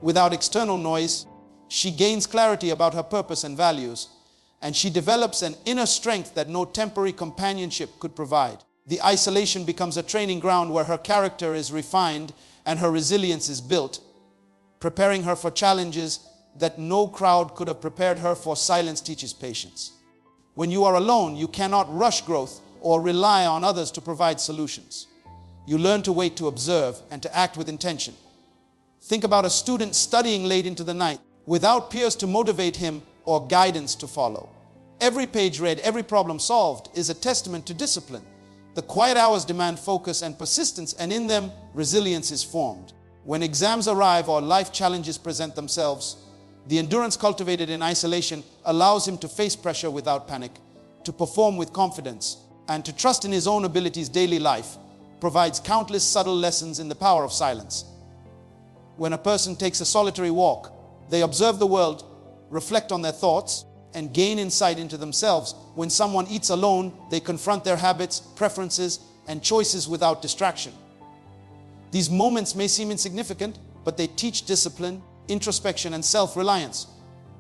Without external noise, she gains clarity about her purpose and values, and she develops an inner strength that no temporary companionship could provide. The isolation becomes a training ground where her character is refined and her resilience is built, preparing her for challenges that no crowd could have prepared her for. Silence teaches patience. When you are alone, you cannot rush growth or rely on others to provide solutions. You learn to wait, to observe, and to act with intention. Think about a student studying late into the night without peers to motivate him or guidance to follow. Every page read, every problem solved is a testament to discipline. The quiet hours demand focus and persistence, and in them, resilience is formed. When exams arrive or life challenges present themselves, the endurance cultivated in isolation allows him to face pressure without panic, to perform with confidence, and to trust in his own abilities. Daily life provides countless subtle lessons in the power of silence. When a person takes a solitary walk, they observe the world, reflect on their thoughts, and gain insight into themselves. When someone eats alone, they confront their habits, preferences, and choices without distraction. These moments may seem insignificant, but they teach discipline, introspection, and self-reliance.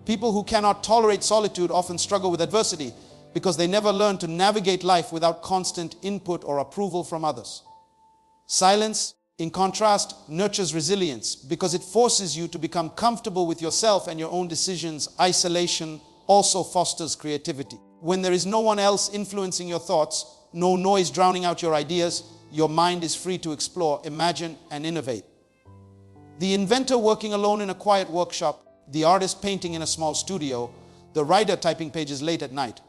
People who cannot tolerate solitude often struggle with adversity because they never learn to navigate life without constant input or approval from others. Silence, in contrast, nurtures resilience because it forces you to become comfortable with yourself and your own decisions. Isolation also fosters creativity. When there is no one else influencing your thoughts, no noise drowning out your ideas, your mind is free to explore, imagine, and innovate. The inventor working alone in a quiet workshop, the artist painting in a small studio, the writer typing pages late at night.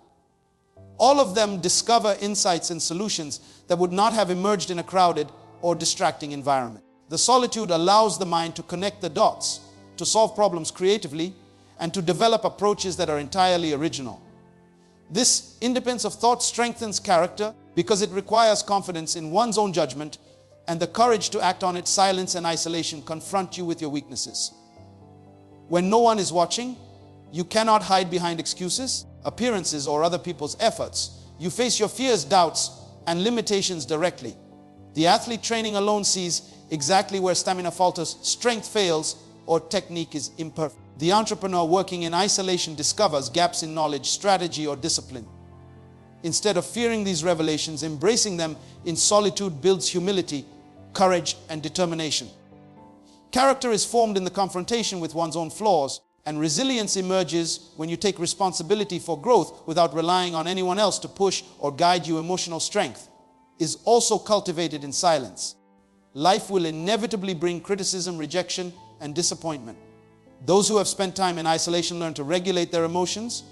All of them discover insights and solutions that would not have emerged in a crowded or distracting environment. The solitude allows the mind to connect the dots, to solve problems creatively, and to develop approaches that are entirely original. This independence of thought strengthens character because it requires confidence in one's own judgment and the courage to act on it. Silence and isolation confront you with your weaknesses. When no one is watching, you cannot hide behind excuses, appearances, or other people's efforts. You face your fears, doubts, and limitations directly. The athlete training alone sees exactly where stamina falters, strength fails, or technique is imperfect. The entrepreneur working in isolation discovers gaps in knowledge, strategy, or discipline. Instead of fearing these revelations, embracing them in solitude builds humility, courage, and determination. Character is formed in the confrontation with one's own flaws, and resilience emerges when you take responsibility for growth without relying on anyone else to push or guide you. Emotional strength is also cultivated in silence. Life will inevitably bring criticism, rejection, and disappointment. Those who have spent time in isolation learn to regulate their emotions,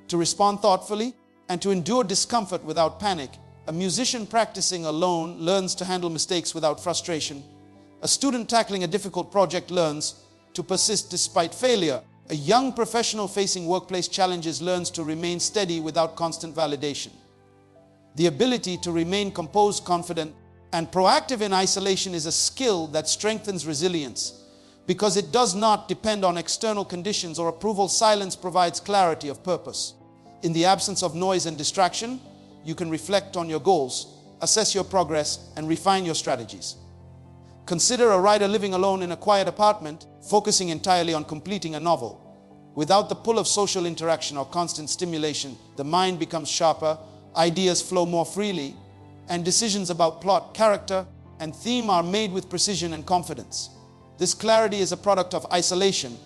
to respond thoughtfully, and to endure discomfort without panic. A musician practicing alone learns to handle mistakes without frustration. A student tackling a difficult project learns to persist despite failure. A young professional facing workplace challenges learns to remain steady without constant validation. The ability to remain composed, confident, and proactive in isolation is a skill that strengthens resilience. Because it does not depend on external conditions or approval, silence provides clarity of purpose. In the absence of noise and distraction, you can reflect on your goals, assess your progress, and refine your strategies. Consider a writer living alone in a quiet apartment, focusing entirely on completing a novel. Without the pull of social interaction or constant stimulation, the mind becomes sharper, ideas flow more freely, and decisions about plot, character, and theme are made with precision and confidence. This clarity is a product of isolation,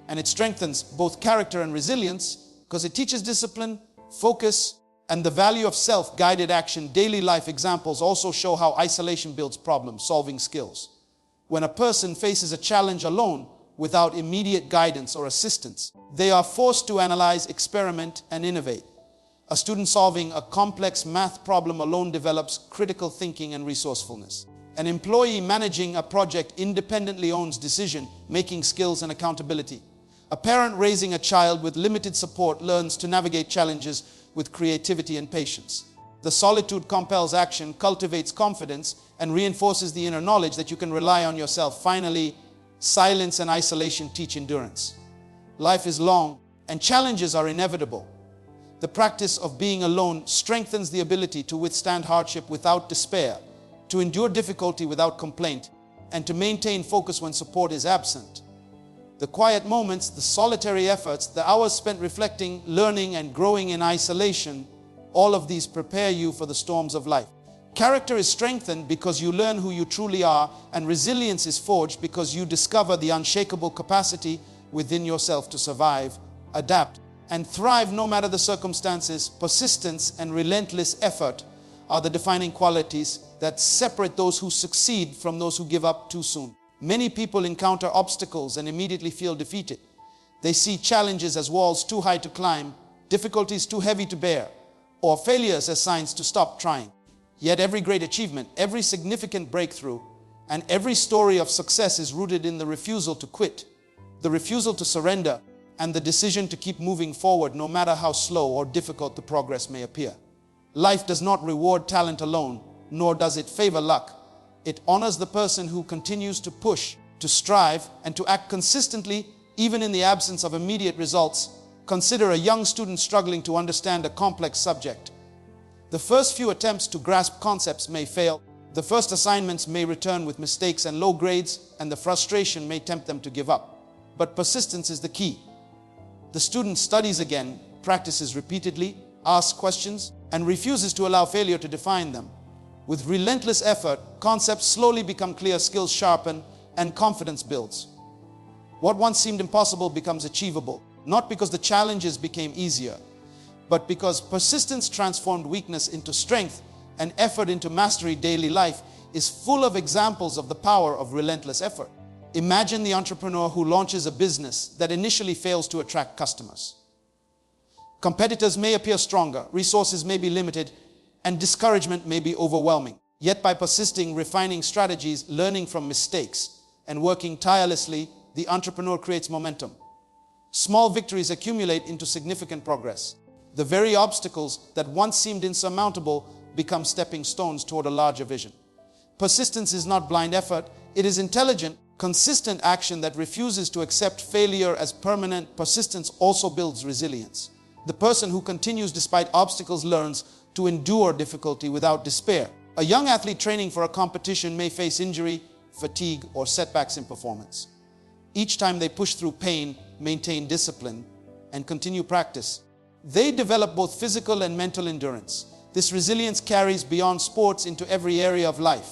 and it strengthens both character and resilience because it teaches discipline, focus, and the value of self-guided action. Daily life examples also show how isolation builds problem-solving skills. When a person faces a challenge alone without immediate guidance or assistance, they are forced to analyze, experiment, and innovate. A student solving a complex math problem alone develops critical thinking and resourcefulness. An employee managing a project independently owns decision-making skills and accountability. A parent raising a child with limited support learns to navigate challenges with creativity and patience. The solitude compels action, cultivates confidence, and reinforces the inner knowledge that you can rely on yourself. Finally, silence and isolation teach endurance. Life is long, and challenges are inevitable. The practice of being alone strengthens the ability to withstand hardship without despair, to endure difficulty without complaint, and to maintain focus when support is absent. The quiet moments, the solitary efforts, the hours spent reflecting, learning, and growing in isolation, all of these prepare you for the storms of life. Character is strengthened because you learn who you truly are, and resilience is forged because you discover the unshakable capacity within yourself to survive, adapt, and thrive no matter the circumstances. Persistence and relentless effort are the defining qualities that separate those who succeed from those who give up too soon. Many people encounter obstacles and immediately feel defeated. They see challenges as walls too high to climb, difficulties too heavy to bear, or failures as signs to stop trying. Yet every great achievement, every significant breakthrough, and every story of success is rooted in the refusal to quit, the refusal to surrender, and the decision to keep moving forward no matter how slow or difficult the progress may appear. Life does not reward talent alone, nor does it favor luck. It honors the person who continues to push, to strive, and to act consistently, even in the absence of immediate results. Consider a young student struggling to understand a complex subject. The first few attempts to grasp concepts may fail. The first assignments may return with mistakes and low grades, and the frustration may tempt them to give up. But persistence is the key. The student studies again, practices repeatedly, asks questions, and refuses to allow failure to define them. With relentless effort, concepts slowly become clear, skills sharpen, and confidence builds. What once seemed impossible becomes achievable, not because the challenges became easier, but because persistence transformed weakness into strength and effort into mastery. Daily life is full of examples of the power of relentless effort. Imagine the entrepreneur who launches a business that initially fails to attract customers. Competitors may appear stronger, resources may be limited, and discouragement may be overwhelming. Yet by persisting, refining strategies, learning from mistakes, and working tirelessly, the entrepreneur creates momentum. Small victories accumulate into significant progress. The very obstacles that once seemed insurmountable become stepping stones toward a larger vision. Persistence is not blind effort, it is intelligent, consistent action that refuses to accept failure as permanent. Persistence also builds resilience. The person who continues despite obstacles learns to endure difficulty without despair. A young athlete training for a competition may face injury, fatigue, or setbacks in performance. Each time they push through pain, maintain discipline, and continue practice, they develop both physical and mental endurance. This resilience carries beyond sports into every area of life.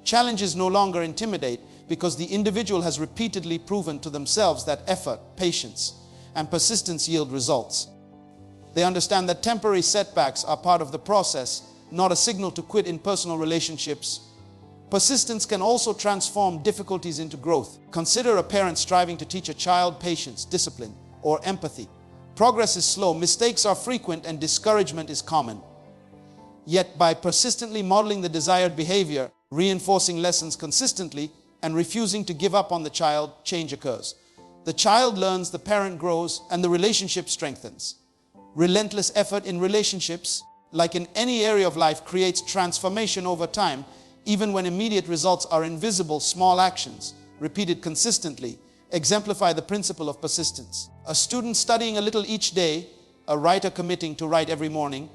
Challenges no longer intimidate because the individual has repeatedly proven to themselves that effort, patience, and persistence yield results. They understand that temporary setbacks are part of the process, not a signal to quit. In personal relationships, persistence can also transform difficulties into growth. Consider a parent striving to teach a child patience, discipline, or empathy. Progress is slow, mistakes are frequent, and discouragement is common. Yet by persistently modeling the desired behavior, reinforcing lessons consistently, and refusing to give up on the child, change occurs. The child learns, the parent grows, and the relationship strengthens. Relentless effort in relationships, like in any area of life, creates transformation over time, even when immediate results are invisible. Small actions, repeated consistently, exemplify the principle of persistence. A student studying a little each day, a writer committing to write every morning,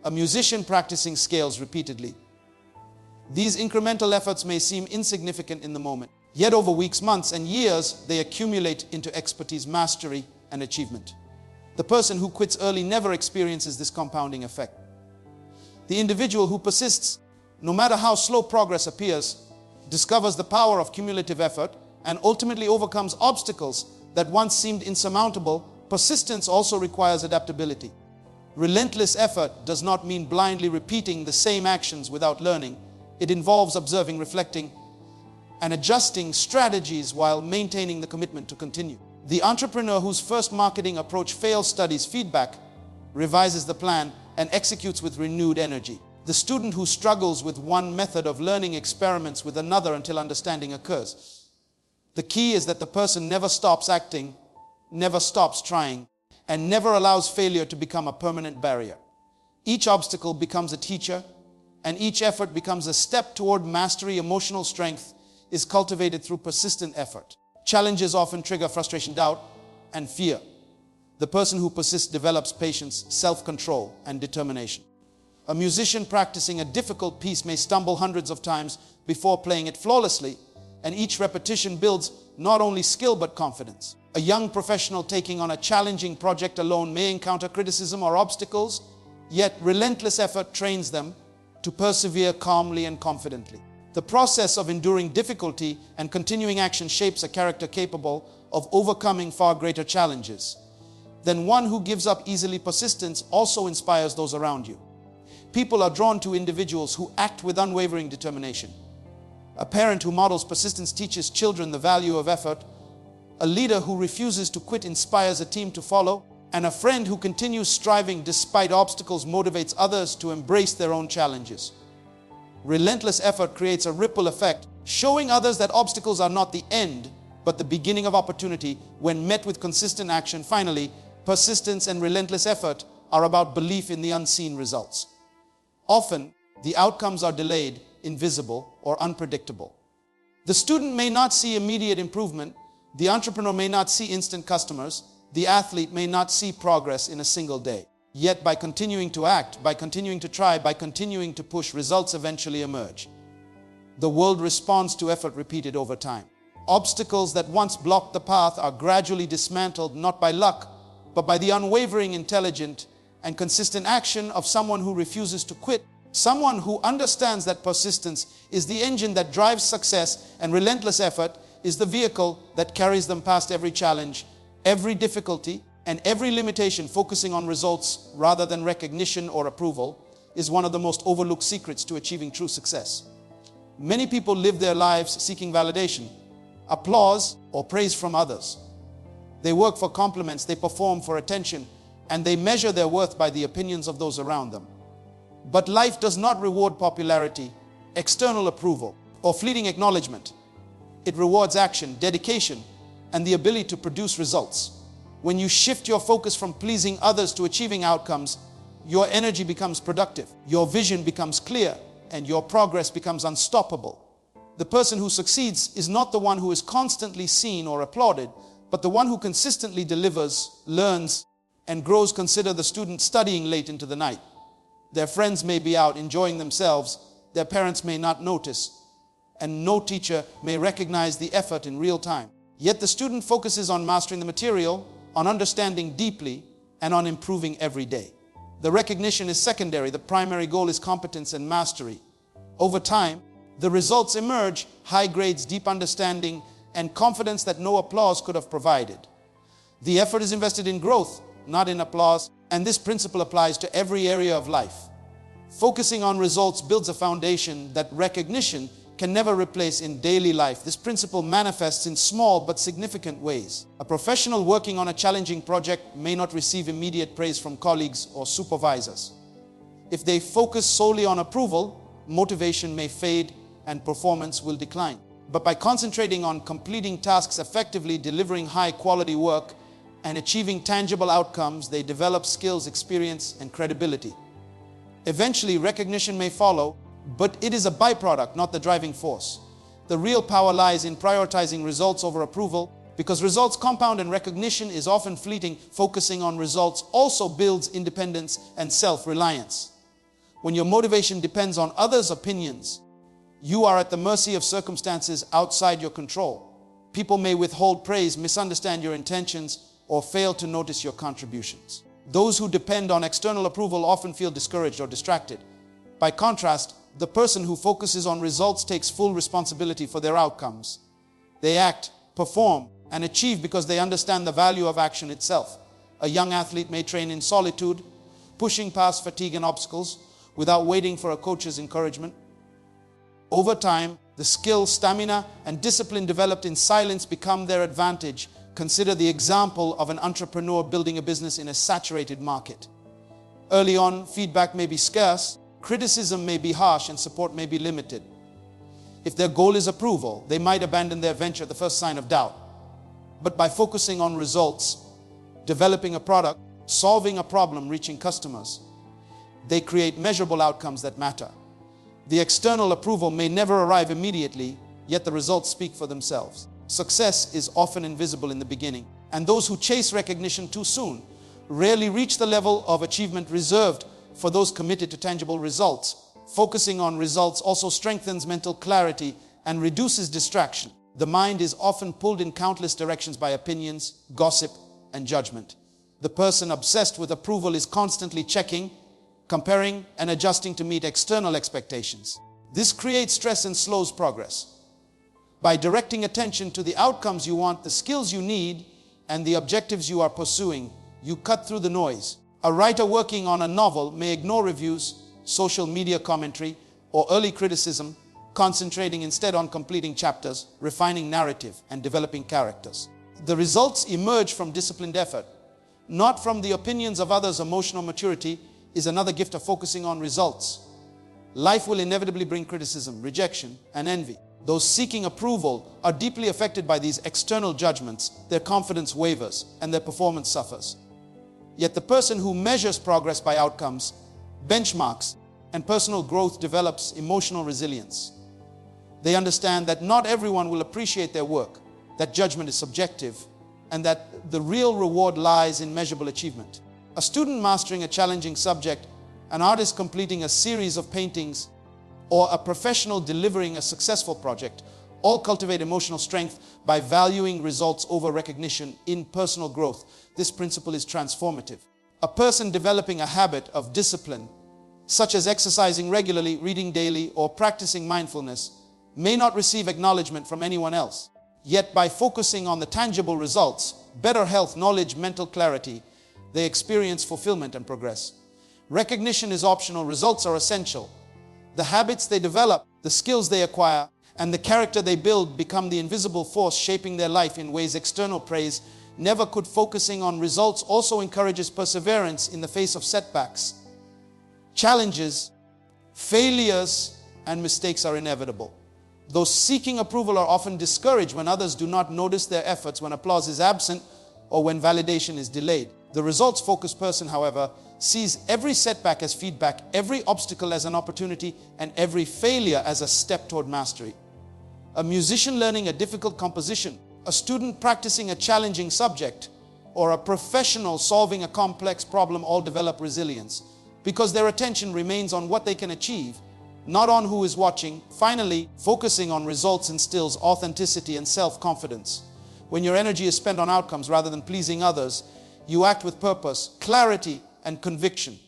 a musician practicing scales repeatedly. These incremental efforts may seem insignificant in the moment, yet over weeks, months, and years, they accumulate into expertise, mastery, and achievement. The person who quits early never experiences this compounding effect. The individual who persists, no matter how slow progress appears, discovers the power of cumulative effort and ultimately overcomes obstacles that once seemed insurmountable. Persistence also requires adaptability. Relentless effort does not mean blindly repeating the same actions without learning. It involves observing, reflecting, and adjusting strategies while maintaining the commitment to continue. The entrepreneur whose first marketing approach fails studies feedback, revises the plan, and executes with renewed energy. The student who struggles with one method of learning experiments with another until understanding occurs. The key is that the person never stops acting, never stops trying, and never allows failure to become a permanent barrier. Each obstacle becomes a teacher, and each effort becomes a step toward mastery. Emotional strength is cultivated through persistent effort. Challenges often trigger frustration, doubt, and fear. The person who persists develops patience, self-control, and determination. A musician practicing a difficult piece may stumble hundreds of times before playing it flawlessly, and each repetition builds not only skill but confidence. A young professional taking on a challenging project alone may encounter criticism or obstacles, yet relentless effort trains them to persevere calmly and confidently. The process of enduring difficulty and continuing action shapes a character capable of overcoming far greater challenges. Then one who gives up easily. Persistence also inspires those around you. People are drawn to individuals who act with unwavering determination. A parent who models persistence teaches children the value of effort. A leader who refuses to quit inspires a team to follow. And a friend who continues striving despite obstacles motivates others to embrace their own challenges. Relentless effort creates a ripple effect, showing others that obstacles are not the end, but the beginning of opportunity when met with consistent action. Finally, persistence and relentless effort are about belief in the unseen results. Often, the outcomes are delayed, invisible, or unpredictable. The student may not see immediate improvement. The entrepreneur may not see instant customers. The athlete may not see progress in a single day. Yet by continuing to act, by continuing to try, by continuing to push, results eventually emerge. The world responds to effort repeated over time. Obstacles that once blocked the path are gradually dismantled, not by luck, but by the unwavering, intelligent, and consistent action of someone who refuses to quit. Someone who understands that persistence is the engine that drives success, and relentless effort is the vehicle that carries them past every challenge, every difficulty, and every limitation. Focusing on results rather than recognition or approval is one of the most overlooked secrets to achieving true success. Many people live their lives seeking validation, applause, or praise from others. They work for compliments, they perform for attention, and they measure their worth by the opinions of those around them. But life does not reward popularity, external approval, or fleeting acknowledgement. It rewards action, dedication, and the ability to produce results. When you shift your focus from pleasing others to achieving outcomes, your energy becomes productive, your vision becomes clear, and your progress becomes unstoppable. The person who succeeds is not the one who is constantly seen or applauded, but the one who consistently delivers, learns, and grows. Consider the student studying late into the night. Their friends may be out enjoying themselves, their parents may not notice, and no teacher may recognize the effort in real time. Yet the student focuses on mastering the material, on understanding deeply, and on improving every day. The recognition is secondary. The primary goal is competence and mastery. Over time, the results emerge: high grades, deep understanding, and confidence that no applause could have provided. The effort is invested in growth, not in applause, and this principle applies to every area of life. Focusing on results builds a foundation that recognition can never replace in daily life. This principle manifests in small but significant ways. A professional working on a challenging project may not receive immediate praise from colleagues or supervisors. If they focus solely on approval, motivation may fade and performance will decline. But by concentrating on completing tasks effectively, delivering high-quality work, and achieving tangible outcomes, they develop skills, experience, and credibility. Eventually, recognition may follow, but it is a byproduct, not the driving force. The real power lies in prioritizing results over approval, because results compound and recognition is often fleeting. Focusing on results also builds independence and self-reliance. When your motivation depends on others' opinions, you are at the mercy of circumstances outside your control. People may withhold praise, misunderstand your intentions, or fail to notice your contributions. Those who depend on external approval often feel discouraged or distracted. By contrast, the person who focuses on results takes full responsibility for their outcomes. They act, perform, and achieve because they understand the value of action itself. A young athlete may train in solitude, pushing past fatigue and obstacles without waiting for a coach's encouragement. Over time, the skill, stamina, and discipline developed in silence become their advantage. Consider the example of an entrepreneur building a business in a saturated market. Early on, feedback may be scarce, criticism may be harsh, and support may be limited. If their goal is approval, they might abandon their venture at the first sign of doubt. But by focusing on results, developing a product, solving a problem, reaching customers, they create measurable outcomes that matter. The external approval may never arrive immediately, yet the results speak for themselves. Success is often invisible in the beginning, and those who chase recognition too soon rarely reach the level of achievement reserved for those committed to tangible results. Focusing on results also strengthens mental clarity and reduces distraction. The mind is often pulled in countless directions by opinions, gossip, and judgment. The person obsessed with approval is constantly checking, comparing, and adjusting to meet external expectations. This creates stress and slows progress. By directing attention to the outcomes you want, the skills you need, and the objectives you are pursuing, you cut through the noise. A writer working on a novel may ignore reviews, social media commentary, or early criticism, concentrating instead on completing chapters, refining narrative, and developing characters. The results emerge from disciplined effort, not from the opinions of others. Emotional maturity is another gift of focusing on results. Life will inevitably bring criticism, rejection, and envy. Those seeking approval are deeply affected by these external judgments. Their confidence wavers and their performance suffers. Yet the person who measures progress by outcomes, benchmarks, and personal growth develops emotional resilience. They understand that not everyone will appreciate their work, that judgment is subjective, and that the real reward lies in measurable achievement. A student mastering a challenging subject, an artist completing a series of paintings, or a professional delivering a successful project all cultivate emotional strength by valuing results over recognition in personal growth. This principle is transformative. A person developing a habit of discipline, such as exercising regularly, reading daily, or practicing mindfulness, may not receive acknowledgement from anyone else. Yet by focusing on the tangible results, better health, knowledge, mental clarity, they experience fulfillment and progress. Recognition is optional, results are essential. The habits they develop, the skills they acquire, and the character they build become the invisible force shaping their life in ways external praise never could. Focusing on results also encourages perseverance in the face of setbacks. Challenges, failures, and mistakes are inevitable. Those seeking approval are often discouraged when others do not notice their efforts, when applause is absent, or when validation is delayed. The results-focused person, however, sees every setback as feedback, every obstacle as an opportunity, and every failure as a step toward mastery. A musician learning a difficult composition, a student practicing a challenging subject, or a professional solving a complex problem all develop resilience because their attention remains on what they can achieve, not on who is watching. Finally, focusing on results instills authenticity and self-confidence. When your energy is spent on outcomes rather than pleasing others, you act with purpose, clarity, and conviction.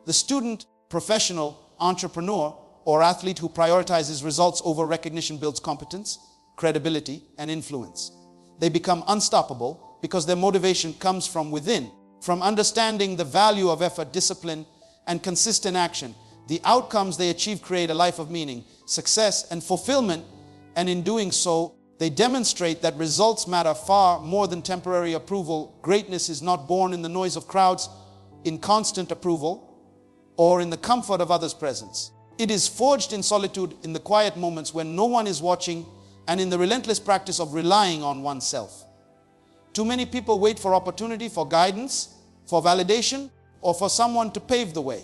The student, professional, entrepreneur, or athlete who prioritizes results over recognition builds competence, credibility, and influence. They become unstoppable because their motivation comes from within. From understanding the value of effort, discipline, and consistent action, The outcomes they achieve create a life of meaning, success, and fulfillment, and in doing so, they demonstrate that results matter far more than temporary approval. Greatness is not born in the noise of crowds, in constant approval, or in the comfort of others' presence. It is forged in solitude, in the quiet moments when no one is watching, and in the relentless practice of relying on oneself. Too many people wait for opportunity, for guidance, for validation, or for someone to pave the way.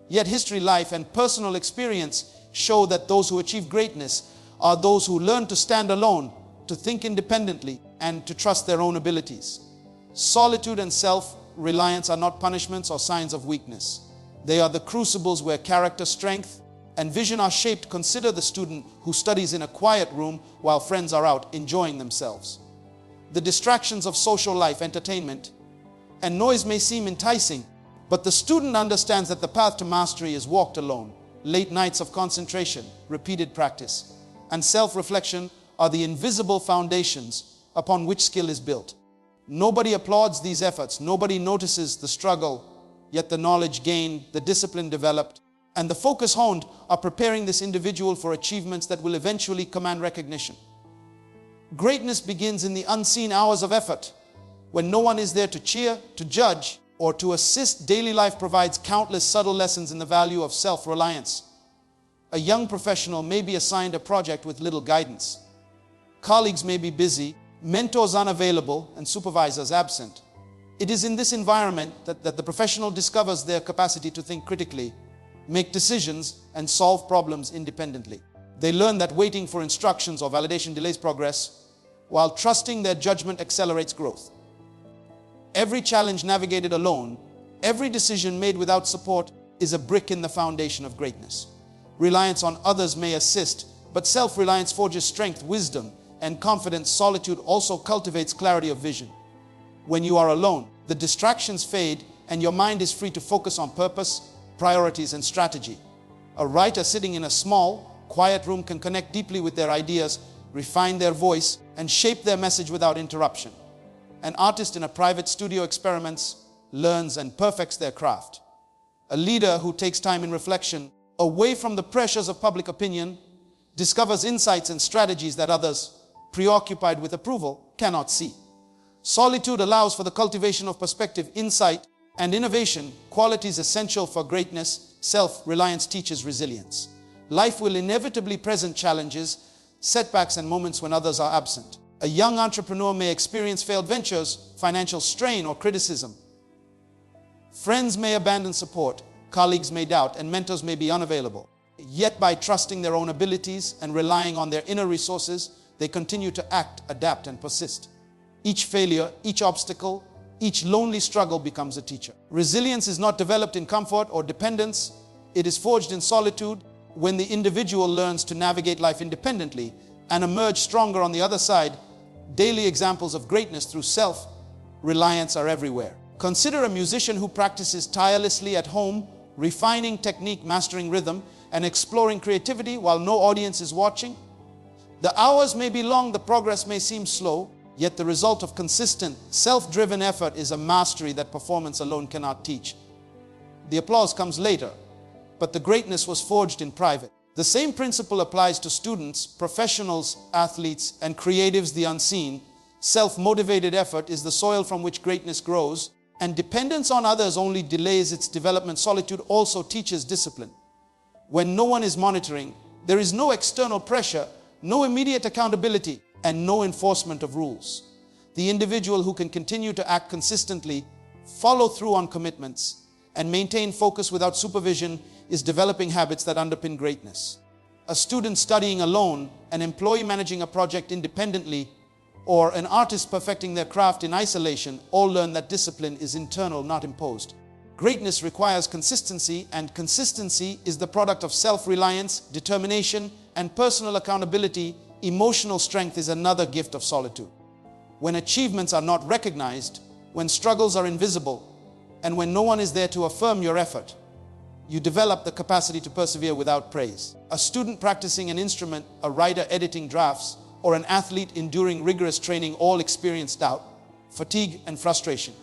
Yet history, life, and personal experience show that those who achieve greatness are those who learn to stand alone, to think independently, and to trust their own abilities. Solitude and self-reliance are not punishments or signs of weakness. They are the crucibles where character, strength, and vision are shaped. Consider the student who studies in a quiet room while friends are out enjoying themselves. The distractions of social life, entertainment, and noise may seem enticing, but the student understands that the path to mastery is walked alone. Late nights of concentration, repeated practice, and self-reflection are the invisible foundations upon which skill is built. Nobody applauds these efforts. Nobody notices the struggle, yet the knowledge gained, the discipline developed, and the focus honed are preparing this individual for achievements that will eventually command recognition. Greatness begins in the unseen hours of effort, when no one is there to cheer, to judge, or to assist. Daily life provides countless subtle lessons in the value of self-reliance. A young professional may be assigned a project with little guidance. Colleagues may be busy, mentors unavailable, and supervisors absent. It is in this environment that the professional discovers their capacity to think critically, make decisions, and solve problems independently. They learn that waiting for instructions or validation delays progress, while trusting their judgment accelerates growth. Every challenge navigated alone, every decision made without support is a brick in the foundation of greatness. Reliance on others may assist, but self-reliance forges strength, wisdom, and confidence. Solitude also cultivates clarity of vision. When you are alone, the distractions fade and your mind is free to focus on purpose, priorities, and strategy. A writer sitting in a small, quiet room can connect deeply with their ideas, refine their voice, and shape their message without interruption. An artist in a private studio experiments, learns, and perfects their craft. A leader who takes time in reflection, away from the pressures of public opinion, discovers insights and strategies that others, preoccupied with approval, cannot see. Solitude allows for the cultivation of perspective, insight, and innovation, qualities essential for greatness. Self-reliance teaches resilience. Life will inevitably present challenges, setbacks, and moments when others are absent. A young entrepreneur may experience failed ventures, financial strain, or criticism. Friends may abandon support, colleagues may doubt, and mentors may be unavailable. Yet by trusting their own abilities and relying on their inner resources, they continue to act, adapt, and persist. Each failure, each obstacle, each lonely struggle becomes a teacher. Resilience is not developed in comfort or dependence. It is forged in solitude. When the individual learns to navigate life independently and emerge stronger on the other side, daily examples of greatness through self-reliance are everywhere. Consider a musician who practices tirelessly at home, refining technique, mastering rhythm, and exploring creativity while no audience is watching. The hours may be long, the progress may seem slow, yet the result of consistent, self-driven effort is a mastery that performance alone cannot teach. The applause comes later, but the greatness was forged in private. The same principle applies to students, professionals, athletes, and creatives. The unseen, self-motivated effort is the soil from which greatness grows, and dependence on others only delays its development. Solitude also teaches discipline. When no one is monitoring, there is no external pressure, no immediate accountability, and no enforcement of rules. The individual who can continue to act consistently, follow through on commitments, and maintain focus without supervision is developing habits that underpin greatness. A student studying alone, an employee managing a project independently, or an artist perfecting their craft in isolation all learn that discipline is internal, not imposed. Greatness requires consistency, and consistency is the product of self-reliance, determination, and personal accountability. Emotional strength is another gift of solitude. When achievements are not recognized, when struggles are invisible, and when no one is there to affirm your effort, you develop the capacity to persevere without praise. A student practicing an instrument, a writer editing drafts, or an athlete enduring rigorous training all experience doubt, fatigue, and frustration.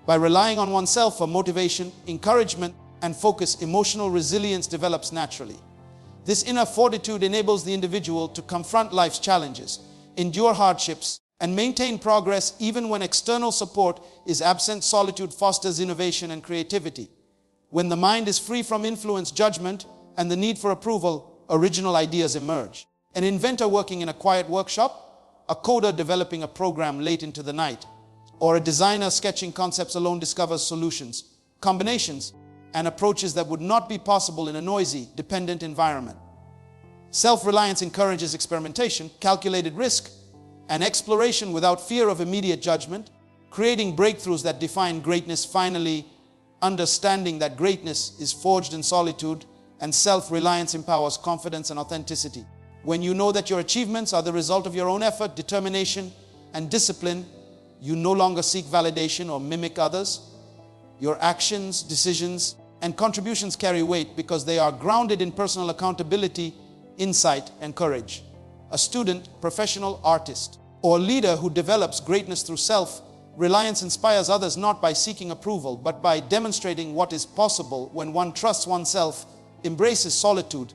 By relying on oneself for motivation, encouragement, and focus, emotional resilience develops naturally. This inner fortitude enables the individual to confront life's challenges, endure hardships, and maintain progress even when external support is absent. Solitude fosters innovation and creativity. When the mind is free from influence, judgment, and the need for approval, original ideas emerge. An inventor working in a quiet workshop, a coder developing a program late into the night, or a designer sketching concepts alone discovers solutions, combinations, and approaches that would not be possible in a noisy, dependent environment. Self-reliance encourages experimentation, calculated risk, and exploration without fear of immediate judgment, creating breakthroughs that define greatness. Finally, understanding that greatness is forged in solitude, and self-reliance empowers confidence and authenticity. When you know that your achievements are the result of your own effort, determination, and discipline, you no longer seek validation or mimic others. Your actions, decisions, and contributions carry weight because they are grounded in personal accountability, insight, and courage. A student, professional, artist, or leader who develops greatness through self-reliance inspires others not by seeking approval, but by demonstrating what is possible when one trusts oneself, embraces solitude,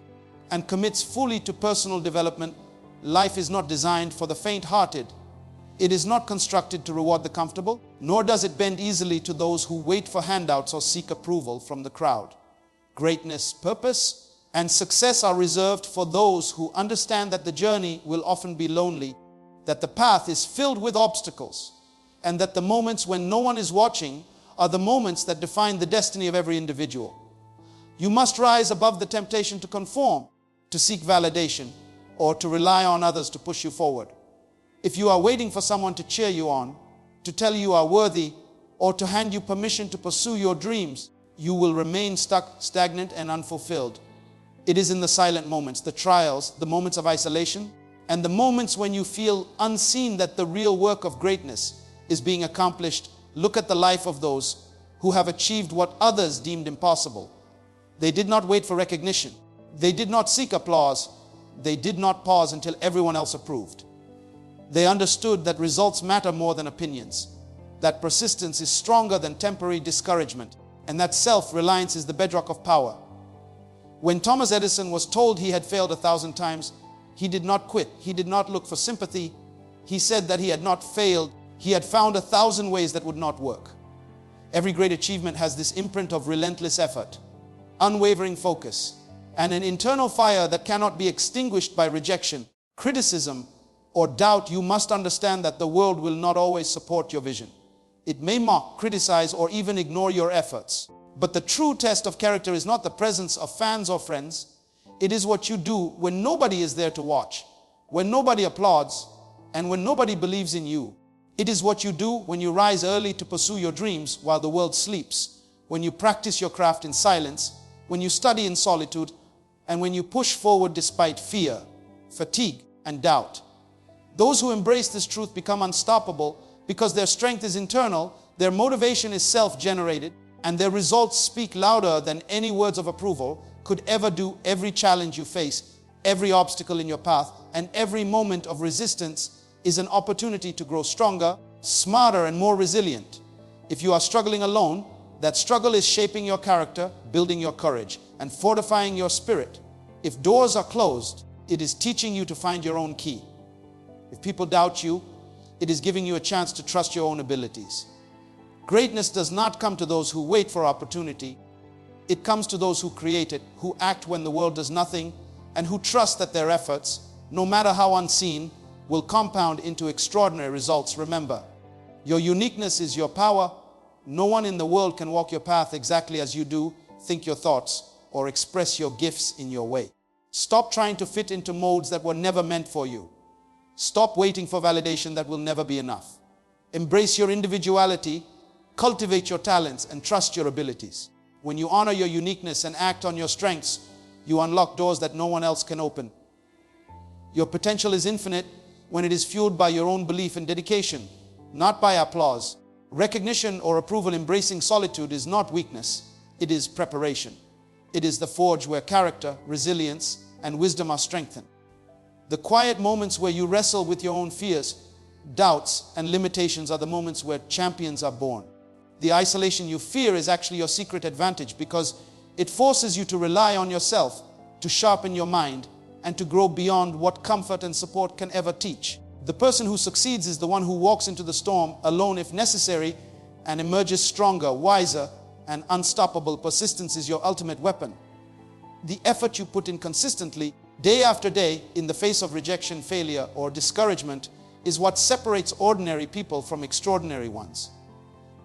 and commits fully to personal development. Life is not designed for the faint-hearted. It is not constructed to reward the comfortable, nor does it bend easily to those who wait for handouts or seek approval from the crowd. Greatness, purpose, and success are reserved for those who understand that the journey will often be lonely, that the path is filled with obstacles, and that the moments when no one is watching are the moments that define the destiny of every individual. You must rise above the temptation to conform, to seek validation, or to rely on others to push you forward. If you are waiting for someone to cheer you on, to tell you are worthy, or to hand you permission to pursue your dreams, you will remain stuck, stagnant, and unfulfilled. It is in the silent moments, the trials, the moments of isolation, and the moments when you feel unseen that the real work of greatness is being accomplished. Look at the life of those who have achieved what others deemed impossible. They did not wait for recognition. They did not seek applause. They did not pause until everyone else approved. They understood that results matter more than opinions, that persistence is stronger than temporary discouragement, and that self-reliance is the bedrock of power. When Thomas Edison was told he had failed 1,000 times, he did not quit. He did not look for sympathy. He said that he had not failed. He had found 1,000 ways that would not work. Every great achievement has this imprint of relentless effort, unwavering focus, and an internal fire that cannot be extinguished by rejection, criticism, or doubt. You must understand that the world will not always support your vision. It may mock, criticize, or even ignore your efforts. But the true test of character is not the presence of fans or friends. It is what you do when nobody is there to watch, when nobody applauds, and when nobody believes in you. It is what you do when you rise early to pursue your dreams while the world sleeps, when you practice your craft in silence, when you study in solitude, and when you push forward despite fear, fatigue, and doubt. Those who embrace this truth become unstoppable because their strength is internal, their motivation is self-generated, and their results speak louder than any words of approval could ever do. Every challenge you face, every obstacle in your path, and every moment of resistance is an opportunity to grow stronger, smarter, and more resilient. If you are struggling alone, that struggle is shaping your character, building your courage, and fortifying your spirit. If doors are closed, it is teaching you to find your own key. If people doubt you, it is giving you a chance to trust your own abilities. Greatness does not come to those who wait for opportunity. It comes to those who create it, who act when the world does nothing, and who trust that their efforts, no matter how unseen, will compound into extraordinary results. Remember, your uniqueness is your power. No one in the world can walk your path exactly as you do, think your thoughts, or express your gifts in your way. Stop trying to fit into molds that were never meant for you. Stop waiting for validation that will never be enough. Embrace your individuality, cultivate your talents, and trust your abilities. When you honor your uniqueness and act on your strengths, you unlock doors that no one else can open. Your potential is infinite when it is fueled by your own belief and dedication, not by applause, recognition, or approval. Embracing solitude is not weakness, it is preparation. It is the forge where character, resilience, and wisdom are strengthened. The quiet moments where you wrestle with your own fears, doubts, and limitations are the moments where champions are born. The isolation you fear is actually your secret advantage because It forces you to rely on yourself, to sharpen your mind, and to grow beyond what comfort and support can ever teach. The person who succeeds is the one who walks into the storm alone if necessary and emerges stronger, wiser, and unstoppable. Persistence is your ultimate weapon. The effort you put in consistently, day after day, in the face of rejection, failure, or discouragement, is what separates ordinary people from extraordinary ones.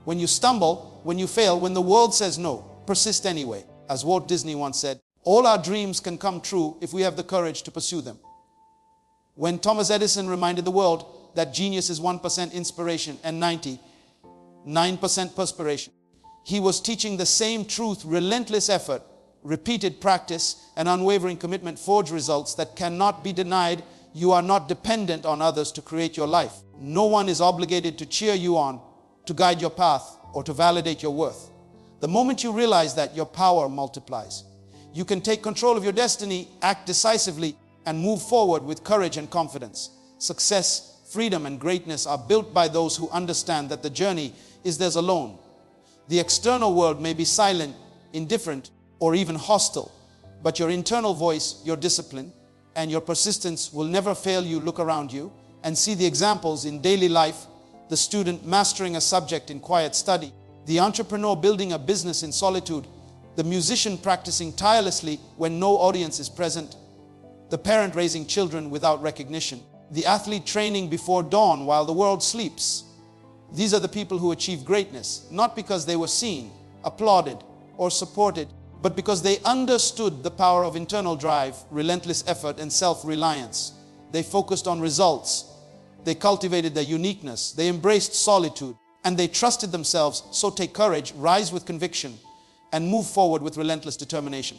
When you stumble, when you fail, when the world says no, persist anyway. As Walt Disney once said, all our dreams can come true if we have the courage to pursue them. When Thomas Edison reminded the world that genius is 1% inspiration and 99% perspiration, he was teaching the same truth. Relentless effort, repeated practice, and unwavering commitment forge results that cannot be denied. You are not dependent on others to create your life. No one is obligated to cheer you on, to guide your path, or to validate your worth. The moment you realize that, your power multiplies. You can take control of your destiny, act decisively, and move forward with courage and confidence. Success, freedom, and greatness are built by those who understand that the journey is theirs alone. The external world may be silent, indifferent, or even hostile, but your internal voice, your discipline, and your persistence will never fail you. Look around you and see the examples in daily life: the student mastering a subject in quiet study, the entrepreneur building a business in solitude, the musician practicing tirelessly when no audience is present, the parent raising children without recognition, the athlete training before dawn while the world sleeps. These are the people who achieve greatness, not because they were seen, applauded, or supported, but because they understood the power of internal drive, relentless effort, and self-reliance. They focused on results. They cultivated their uniqueness. They embraced solitude, and they trusted themselves. So take courage, rise with conviction, and move forward with relentless determination.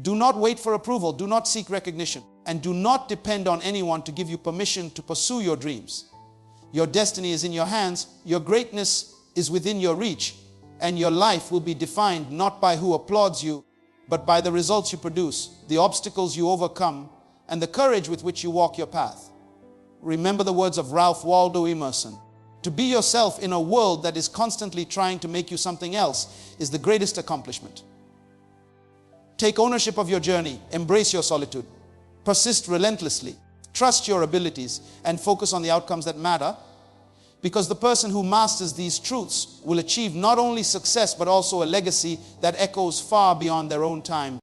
Do not wait for approval. Do not seek recognition. And do not depend on anyone to give you permission to pursue your dreams. Your destiny is in your hands. Your greatness is within your reach. And your life will be defined not by who applauds you, but by the results you produce, the obstacles you overcome, and the courage with which you walk your path. Remember the words of Ralph Waldo Emerson: to be yourself in a world that is constantly trying to make you something else is the greatest accomplishment. Take ownership of your journey. Embrace your solitude. Persist relentlessly. Trust your abilities and focus on the outcomes that matter, because the person who masters these truths will achieve not only success but also a legacy that echoes far beyond their own time.